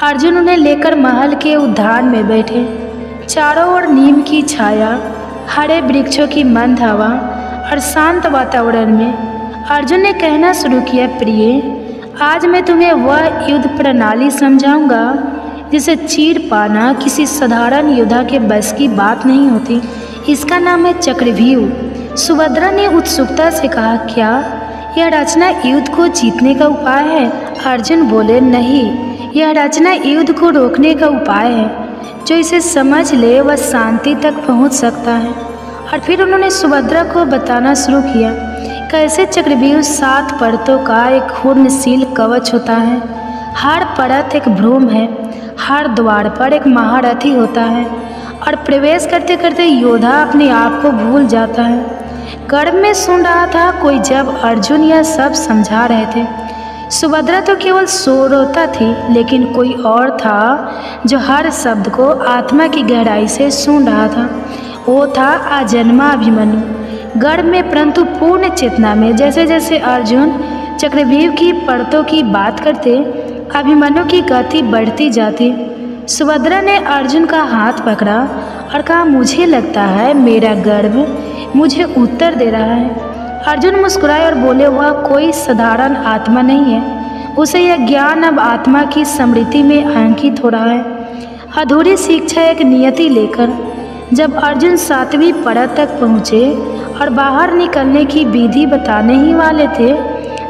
अर्जुन उन्हें लेकर महल के उद्यान में बैठे। चारों ओर नीम की छाया, हरे वृक्षों की मंद हवा और शांत वातावरण में अर्जुन ने कहना शुरू किया, प्रिय, आज मैं तुम्हें वह युद्ध प्रणाली समझाऊंगा जिसे चीर पाना किसी साधारण योद्धा के बस की बात नहीं होती। इसका नाम है चक्रव्यूह। सुभद्रा ने उत्सुकता से कहा, क्या यह रचना युद्ध को जीतने का उपाय है? अर्जुन बोले, नहीं, यह रचना युद्ध को रोकने का उपाय है। जो इसे समझ ले वह शांति तक पहुंच सकता है। और फिर उन्होंने सुभद्रा को बताना शुरू किया कैसे चक्रव्यूह 7 परतों का एक घूर्णशील कवच होता है। हर परत एक भ्रूण है, हर द्वार पर एक महारथी होता है और प्रवेश करते करते योद्धा अपने आप को भूल जाता है। गर्भ में सुन रहा था कोई जब अर्जुन यह सब समझा रहे थे। सुभद्रा तो केवल श्रोता थी, लेकिन कोई और था जो हर शब्द को आत्मा की गहराई से सुन रहा था। वो था अजन्मा अभिमन्यु। गर्भ में परंतु पूर्ण चेतना में। जैसे जैसे अर्जुन चक्रव्यूह की परतों की बात करते, अभिमन्यु की गति बढ़ती जाती। सुभद्रा ने अर्जुन का हाथ पकड़ा और कहा, मुझे लगता है मेरा गर्भ मुझे उत्तर दे रहा है। अर्जुन मुस्कुराए और बोले, वह कोई साधारण आत्मा नहीं है, उसे यह ज्ञान अब आत्मा की स्मृति में अंकित हो रहा है। अधूरी शिक्षा एक नियति लेकर जब अर्जुन 7वीं परत तक पहुँचे और बाहर निकलने की विधि बताने ही वाले थे,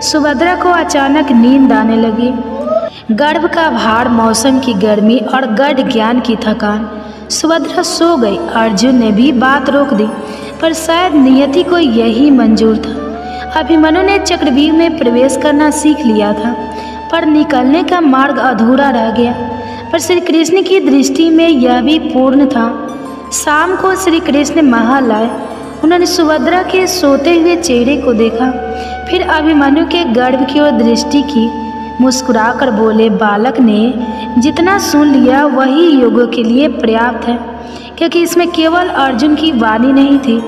सुभद्रा को अचानक नींद आने लगी। गर्भ का भार, मौसम की गर्मी और गढ़ ज्ञान की थकान सुभद्रा सो गई। अर्जुन ने भी बात रोक दी, पर शायद नियति को यही मंजूर था। अभिमन्यु ने चक्रव्यूह में प्रवेश करना सीख लिया था, पर निकलने का मार्ग अधूरा रह गया। पर श्री कृष्ण की दृष्टि में यह भी पूर्ण था। शाम को श्री कृष्ण महल आए। उन्होंने सुभद्रा के सोते हुए चेहरे को देखा, फिर अभिमन्यु के गर्भ की ओर दृष्टि की। मुस्कुराकर बोले, बालक ने जितना सुन लिया वही योगों के लिए पर्याप्त है, क्योंकि इसमें केवल अर्जुन की वाणी नहीं थी,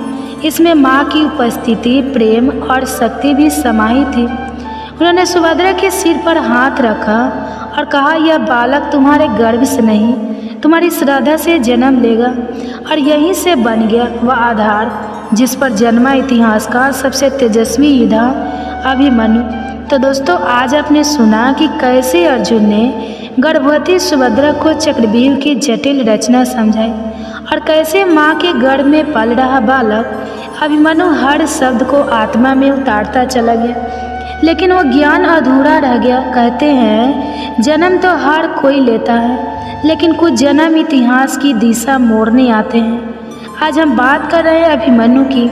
इसमें माँ की उपस्थिति, प्रेम और शक्ति भी समाहित थी। उन्होंने सुभद्रा के सिर पर हाथ रखा और कहा, यह बालक तुम्हारे गर्भ से नहीं, तुम्हारी श्रद्धा से जन्म लेगा, और यहीं से बन गया वह आधार जिस पर जन्मा इतिहास का सबसे तेजस्वी योद्धा अभिमन्यु। तो दोस्तों, आज आपने सुना कि कैसे अर्जुन ने गर्भवती सुभद्रा को चक्रव्यूह की जटिल रचना समझाई, और कैसे माँ के गर्भ में पल रहा बालक अभिमन्यु हर शब्द को आत्मा में उतारता चला गया, लेकिन वो ज्ञान अधूरा रह गया। कहते हैं जन्म तो हर कोई लेता है, लेकिन कुछ जन्म इतिहास की दिशा मोड़ने आते हैं। आज हम बात कर रहे हैं अभिमन्यु की,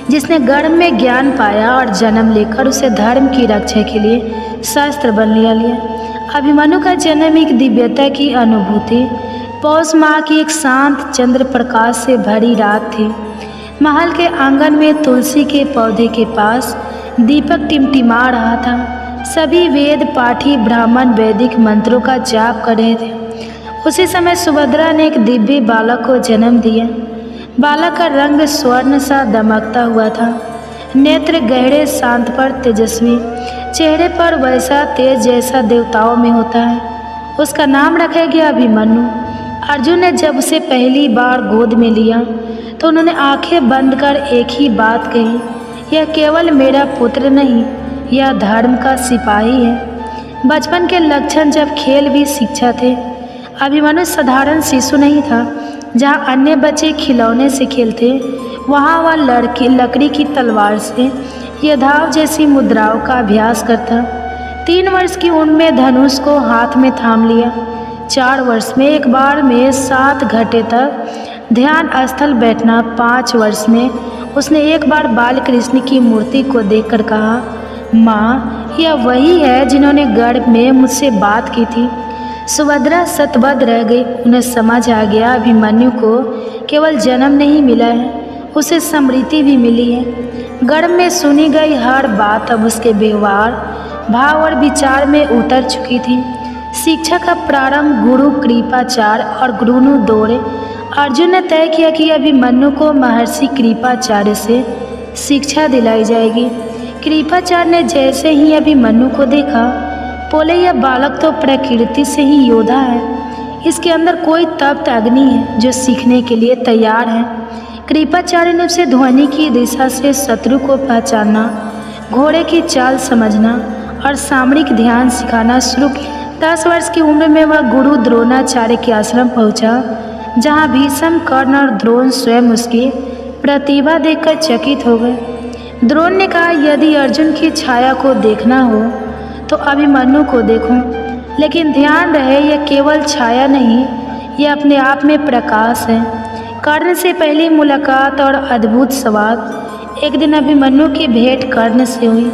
जिसने गर्भ में ज्ञान पाया और जन्म लेकर उसे धर्म की रक्षा के लिए शस्त्र बन लिया। अभिमन्यु का जन्म एक दिव्यता की अनुभूति। पौष माह की एक शांत चंद्र प्रकाश से भरी रात थी। महल के आंगन में तुलसी के पौधे के पास दीपक टिमटिमा रहा था। सभी वेद पाठी ब्राह्मण वैदिक मंत्रों का जाप कर रहे थे। उसी समय सुभद्रा ने एक दिव्य बालक को जन्म दिया। बालक का रंग स्वर्ण सा दमकता हुआ था, नेत्र गहरे, शांत पर तेजस्वी, चेहरे पर वैसा तेज जैसा देवताओं में होता है। उसका नाम रखा गया अभिमन्यु। अर्जुन ने जब उसे पहली बार गोद में लिया तो उन्होंने आंखें बंद कर एक ही बात कही, यह केवल मेरा पुत्र नहीं, यह धर्म का सिपाही है। बचपन के लक्षण जब खेल भी शिक्षा थे। अभिमन्यु साधारण शिशु नहीं था। जहाँ अन्य बच्चे खिलौने से खेलते, वहाँ वह लकड़ी की तलवार से योद्धाओं जैसी मुद्राओं का अभ्यास करता। 3 वर्ष की उम्र में धनुष को हाथ में थाम लिया। 4 वर्ष में एक बार में 7 घंटे तक ध्यान स्थल बैठना। 5 वर्ष में उसने एक बार बाल कृष्ण की मूर्ति को देखकर कहा, माँ, यह वही है जिन्होंने गर्भ में मुझसे बात की थी। सुभद्रा सतबद्ध रह गई। उन्हें समझ आ गया अभिमन्यु को केवल जन्म नहीं मिला है, उसे समृद्धि भी मिली है। गर्भ में सुनी गई हर बात अब उसके व्यवहार, भाव और विचार में उतर चुकी थी। शिक्षा का प्रारंभ गुरु कृपाचार्य और गुरुनु दौरे। अर्जुन ने तय किया कि अभिमन्यु को महर्षि कृपाचार्य से शिक्षा दिलाई जाएगी। कृपाचार्य ने जैसे ही अभिमन्यु को देखा, बोले, यह बालक तो प्रकृति से ही योद्धा है, इसके अंदर कोई तप्त अग्नि है जो सीखने के लिए तैयार है। कृपाचार्य ने उसे ध्वनि की दिशा से शत्रु को पहचानना, घोड़े की चाल समझना और सामरिक ध्यान सिखाना शुरू किया। 10 वर्ष की उम्र में वह गुरु द्रोणाचार्य के आश्रम पहुंचा, जहां भीष्म, कर्ण और द्रोण स्वयं उसकी प्रतिभा देखकर चकित हो गए। द्रोण ने कहा, यदि अर्जुन की छाया को देखना हो तो अभिमन्यु को देखो, लेकिन ध्यान रहे यह केवल छाया नहीं, यह अपने आप में प्रकाश है। कर्ण से पहली मुलाकात और अद्भुत संवाद। एक दिन अभिमन्यु की भेंट कर्ण से हुई।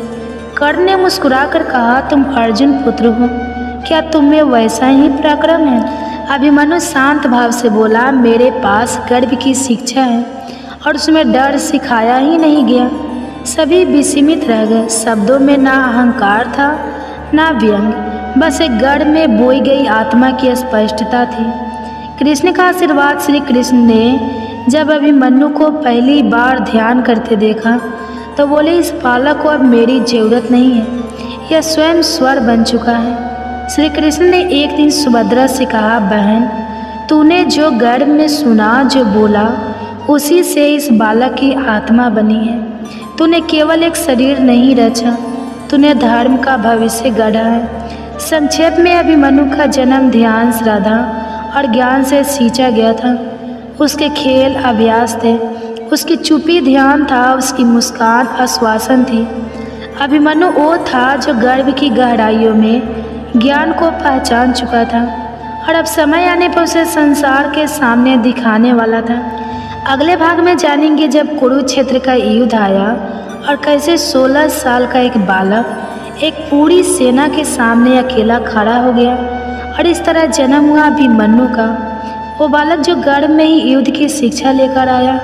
कर्ण ने मुस्कुराकर कहा, तुम अर्जुन पुत्र हो, क्या तुम में वैसा ही पराक्रम है? अभिमन्यु शांत भाव से बोला, मेरे पास गर्भ की शिक्षा है और उसमें डर सिखाया ही नहीं गया। सभी विस्मित रह गए। शब्दों में ना अहंकार था ना व्यंग, बस एक गर्भ में बोई गई आत्मा की स्पष्टता थी। कृष्ण का आशीर्वाद। श्री कृष्ण ने जब अभिमन्यु को पहली बार ध्यान करते देखा तो बोले, इस बालक को अब मेरी जरूरत नहीं है, यह स्वयं स्वर बन चुका है। श्री कृष्ण ने एक दिन सुभद्रा से कहा, बहन, तूने जो गर्भ में सुना, जो बोला, उसी से इस बालक की आत्मा बनी है। तूने केवल एक शरीर नहीं रचा, तूने धर्म का भविष्य गढ़ा है। संक्षेप में अभिमन्यु का जन्म ध्यान, श्रद्धा और ज्ञान से सींचा गया था। उसके खेल अभ्यास थे, उसकी चुप्पी ध्यान था, उसकी मुस्कान आश्वासन थी। अभिमन्यु वो था जो गर्भ की गहराइयों में ज्ञान को पहचान चुका था और अब समय आने पर उसे संसार के सामने दिखाने वाला था। अगले भाग में जानेंगे जब कुरुक्षेत्र का युद्ध आया और कैसे 16 साल का एक बालक एक पूरी सेना के सामने अकेला खड़ा हो गया और इस तरह जन्म हुआ अभिमन्यु का, वो बालक जो गर्भ में ही युद्ध की शिक्षा लेकर आया।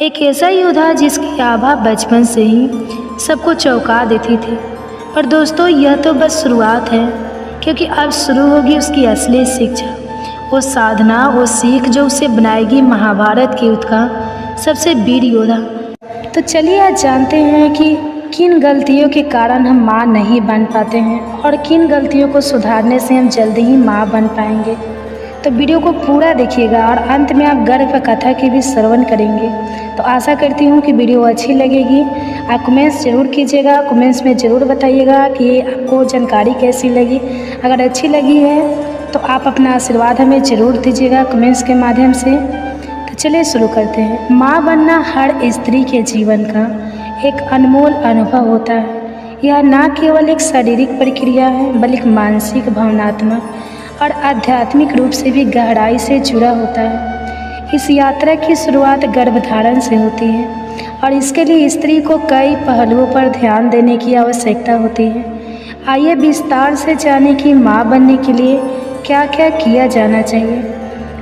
एक ऐसा योद्धा जिसकी आभा बचपन से ही सबको चौंका देती थी। पर दोस्तों, यह तो बस शुरुआत है, क्योंकि अब शुरू होगी उसकी असली शिक्षा, वो साधना, वो सीख जो उसे बनाएगी महाभारत के युद्ध का सबसे वीर योद्धा। तो चलिए आज जानते हैं कि किन गलतियों के कारण हम माँ नहीं बन पाते हैं और किन गलतियों को सुधारने से हम जल्दी ही माँ बन पाएंगे। तो वीडियो को पूरा देखिएगा और अंत में आप गर्भ कथा की भी श्रवण करेंगे। तो आशा करती हूँ कि वीडियो अच्छी लगेगी। आप कमेंट्स ज़रूर कीजिएगा, कमेंट्स में ज़रूर बताइएगा कि आपको जानकारी कैसी लगी। अगर अच्छी लगी है तो आप अपना आशीर्वाद हमें ज़रूर दीजिएगा कमेंट्स के माध्यम से। तो चलिए शुरू करते हैं। माँ बनना हर स्त्री के जीवन का एक अनमोल अनुभव होता है। यह न केवल एक शारीरिक प्रक्रिया है बल्कि मानसिक, भावनात्मक और आध्यात्मिक रूप से भी गहराई से जुड़ा होता है। इस यात्रा की शुरुआत गर्भधारण से होती है और इसके लिए स्त्री को कई पहलुओं पर ध्यान देने की आवश्यकता होती है। आइए विस्तार से जाने कि माँ बनने के लिए क्या क्या किया जाना चाहिए।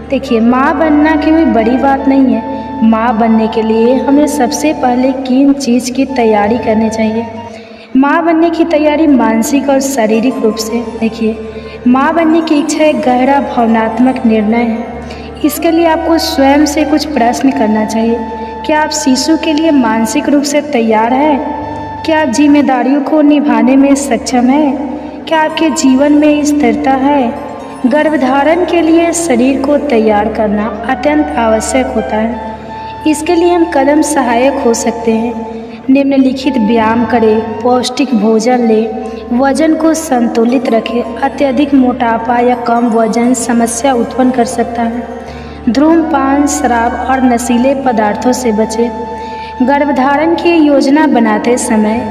देखिए, माँ बनना कोई बड़ी बात नहीं है। माँ बनने के लिए हमें सबसे पहले किन चीज़ की तैयारी करनी चाहिए। माँ बनने की तैयारी मानसिक और शारीरिक रूप से, देखिए, माँ बनने की इच्छा एक गहरा भावनात्मक निर्णय है। इसके लिए आपको स्वयं से कुछ प्रश्न करना चाहिए। क्या आप शिशु के लिए मानसिक रूप से तैयार हैं? क्या आप जिम्मेदारियों को निभाने में सक्षम हैं? क्या आपके जीवन में स्थिरता है? गर्भधारण के लिए शरीर को तैयार करना अत्यंत आवश्यक होता है। इसके लिए हम कदम सहायक हो सकते हैं। निम्नलिखित व्यायाम करें, पौष्टिक भोजन लें, वजन को संतुलित रखें। अत्यधिक मोटापा या कम वजन समस्या उत्पन्न कर सकता है। धूम्रपान, शराब और नशीले पदार्थों से बचें। गर्भधारण की योजना बनाते समय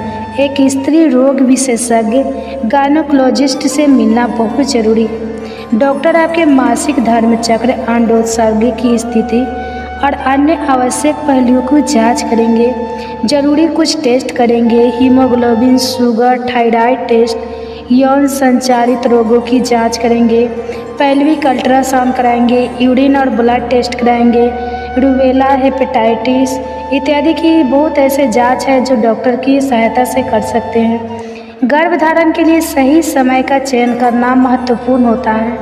एक स्त्री रोग विशेषज्ञ गायनोकोलॉजिस्ट से मिलना बहुत जरूरी है। डॉक्टर आपके मासिक धर्म चक्र, अंडोत्सर्ग की स्थिति और अन्य आवश्यक पहलुओं की जांच करेंगे। जरूरी कुछ टेस्ट करेंगे। हीमोग्लोबिन, शुगर, थायराइड टेस्ट, यौन संचारित रोगों की जांच करेंगे। पैल्विक अल्ट्रासाउंड कराएंगे। यूरिन और ब्लड टेस्ट कराएंगे। रूबेला, हेपेटाइटिस इत्यादि की बहुत ऐसे जांच है जो डॉक्टर की सहायता से कर सकते हैं। गर्भधारण के लिए सही समय का चयन करना महत्वपूर्ण होता है।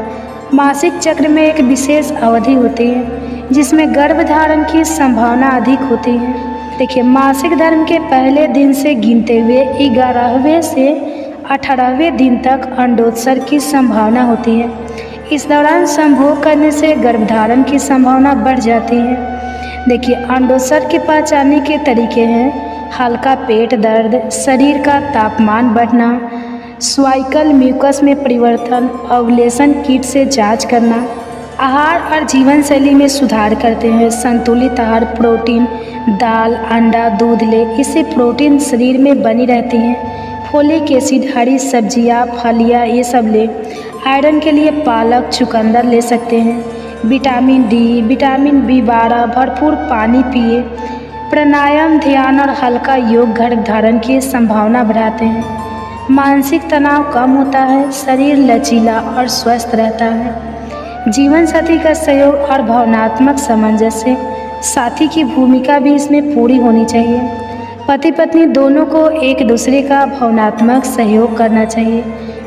मासिक चक्र में एक विशेष अवधि होती है जिसमें गर्भधारण की संभावना अधिक होती है। देखिए, मासिक धर्म के पहले दिन से गिनते हुए 11वें से 18वें दिन तक अंडोत्सर्ग की संभावना होती है। इस दौरान संभोग करने से गर्भधारण की संभावना बढ़ जाती है। देखिए, अंडोत्सर्ग के पहचानने के तरीके हैं: हल्का पेट दर्द, शरीर का तापमान बढ़ना, स्वाइकल म्यूकस में परिवर्तन, ओव्यूलेशन किट से जांच करना। आहार और जीवन शैली में सुधार करते हैं। संतुलित आहार, प्रोटीन, दाल, अंडा, दूध ले, इससे प्रोटीन शरीर में बनी रहती हैं। फोलिक एसिड, हरी सब्जियां, फलियां, ये सब ले। आयरन के लिए पालक, चुकंदर ले सकते हैं। विटामिन डी, विटामिन B12, भरपूर पानी पिए। प्राणायाम, ध्यान और हल्का योग गर्भधारण की संभावना बढ़ाते हैं। मानसिक तनाव कम होता है, शरीर लचीला और स्वस्थ रहता है। जीवन साथी का सहयोग और भावनात्मक सामंजस्य, साथी की भूमिका भी इसमें पूरी होनी चाहिए। पति पत्नी दोनों को एक दूसरे का भावनात्मक सहयोग करना चाहिए।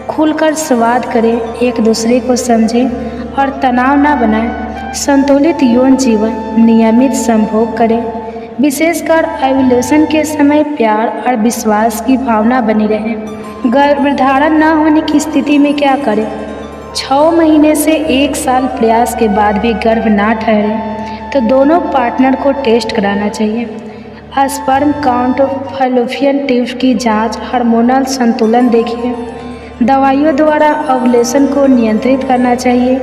खुलकर संवाद करें, एक दूसरे को समझें और तनाव ना बनाएं। संतुलित यौन जीवन, नियमित संभोग करें। विशेषकर ओव्यूलेशन के समय प्यार और विश्वास की भावना बनी रहे। गर्भधारण न होने की स्थिति में क्या करें? 6 महीने से 1 साल प्रयास के बाद भी गर्भ ना ठहरे तो दोनों पार्टनर को टेस्ट कराना चाहिए। स्पर्म काउंट, फैलोपियन ट्यूब की जांच, हार्मोनल संतुलन देखिए। दवाइयों द्वारा ओव्यूलेशन को नियंत्रित करना चाहिए।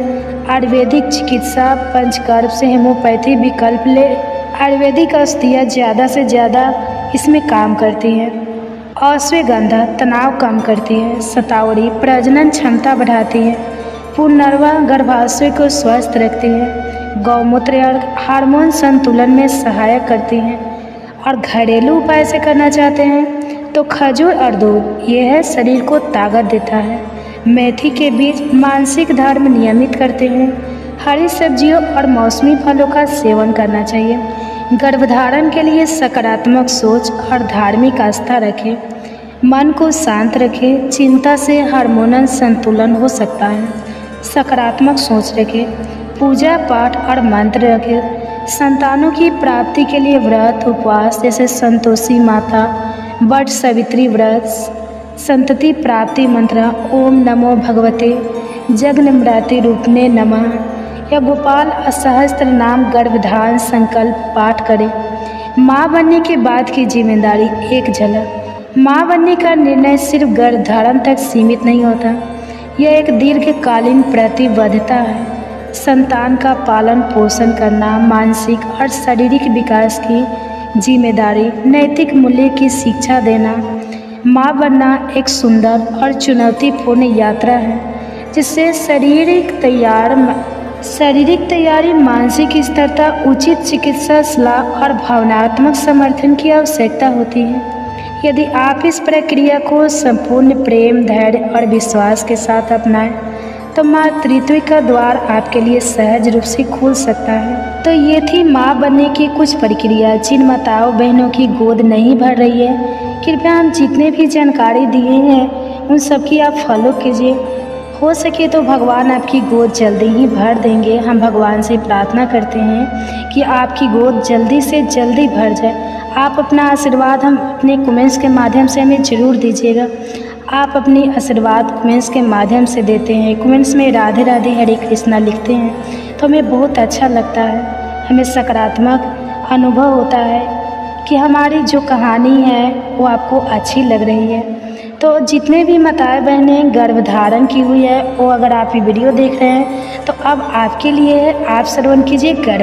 आयुर्वेदिक चिकित्सा, पंचकर्म से होम्योपैथी विकल्प ले। आयुर्वेदिक औषधियाँ ज़्यादा से ज़्यादा इसमें काम करती हैं। अश्वगंधा तनाव कम करती है। शतावरी प्रजनन क्षमता बढ़ाती है। पुनर्वा गर्भाशय को स्वस्थ रखती है। गौमूत्र और हार्मोन संतुलन में सहायक करती हैं। और घरेलू उपाय से करना चाहते हैं तो खजूर और दूध यह शरीर को ताकत देता है। मेथी के बीज मानसिक धर्म नियमित करते हैं। हरी सब्जियों और मौसमी फलों का सेवन करना चाहिए। गर्भधारण के लिए सकारात्मक सोच और धार्मिक आस्था रखें। मन को शांत रखें। चिंता से हार्मोनल संतुलन हो सकता है। सकारात्मक सोच रखें। पूजा पाठ और मंत्र रखें। संतानों की प्राप्ति के लिए व्रत उपवास जैसे संतोषी माता, वट सावित्री व्रत, संतति प्राप्ति मंत्र ओम नमो भगवते जगन्मृति रूपने नमः या गोपाल सहस्त्र नाम गर्भधारण संकल्प पाठ करें। माँ बनने के बाद की जिम्मेदारी एक झलक। माँ बनने का निर्णय सिर्फ गर्भधारण तक सीमित नहीं होता, यह एक दीर्घकालीन प्रतिबद्धता है। संतान का पालन पोषण करना, मानसिक और शारीरिक विकास की जिम्मेदारी, नैतिक मूल्य की शिक्षा देना। माँ बनना एक सुंदर और चुनौतीपूर्ण यात्रा है जिससे शारीरिक तैयारी, मानसिक स्थिरता, उचित चिकित्सा सलाह और भावनात्मक समर्थन की आवश्यकता होती है। यदि आप इस प्रक्रिया को संपूर्ण प्रेम, धैर्य और विश्वास के साथ अपनाएं तो मातृत्व का द्वार आपके लिए सहज रूप से खुल सकता है। तो ये थी माँ बनने की कुछ प्रक्रिया। जिन माताओं बहनों की गोद नहीं भर रही है, कृपया हम जितने भी जानकारी दिए हैं उन सब की आप फॉलो कीजिए। हो सके तो भगवान आपकी गोद जल्दी ही भर देंगे। हम भगवान से प्रार्थना करते हैं कि आपकी गोद जल्दी से जल्दी भर जाए। आप अपना आशीर्वाद हम अपने कमेंट्स के माध्यम से हमें ज़रूर दीजिएगा। आप अपनी आशीर्वाद कमेंट्स के माध्यम से देते हैं। कमेंट्स में राधे राधे हरे कृष्णा लिखते हैं तो हमें बहुत अच्छा लगता है। हमें सकारात्मक अनुभव होता है कि हमारी जो कहानी है वो आपको अच्छी लग रही है। तो जितने भी माताएं बहनें गर्भधारण की हुई है वो अगर आप ये वीडियो देख रहे हैं तो अब आपके लिए है, आप श्रवण कीजिए गर्भ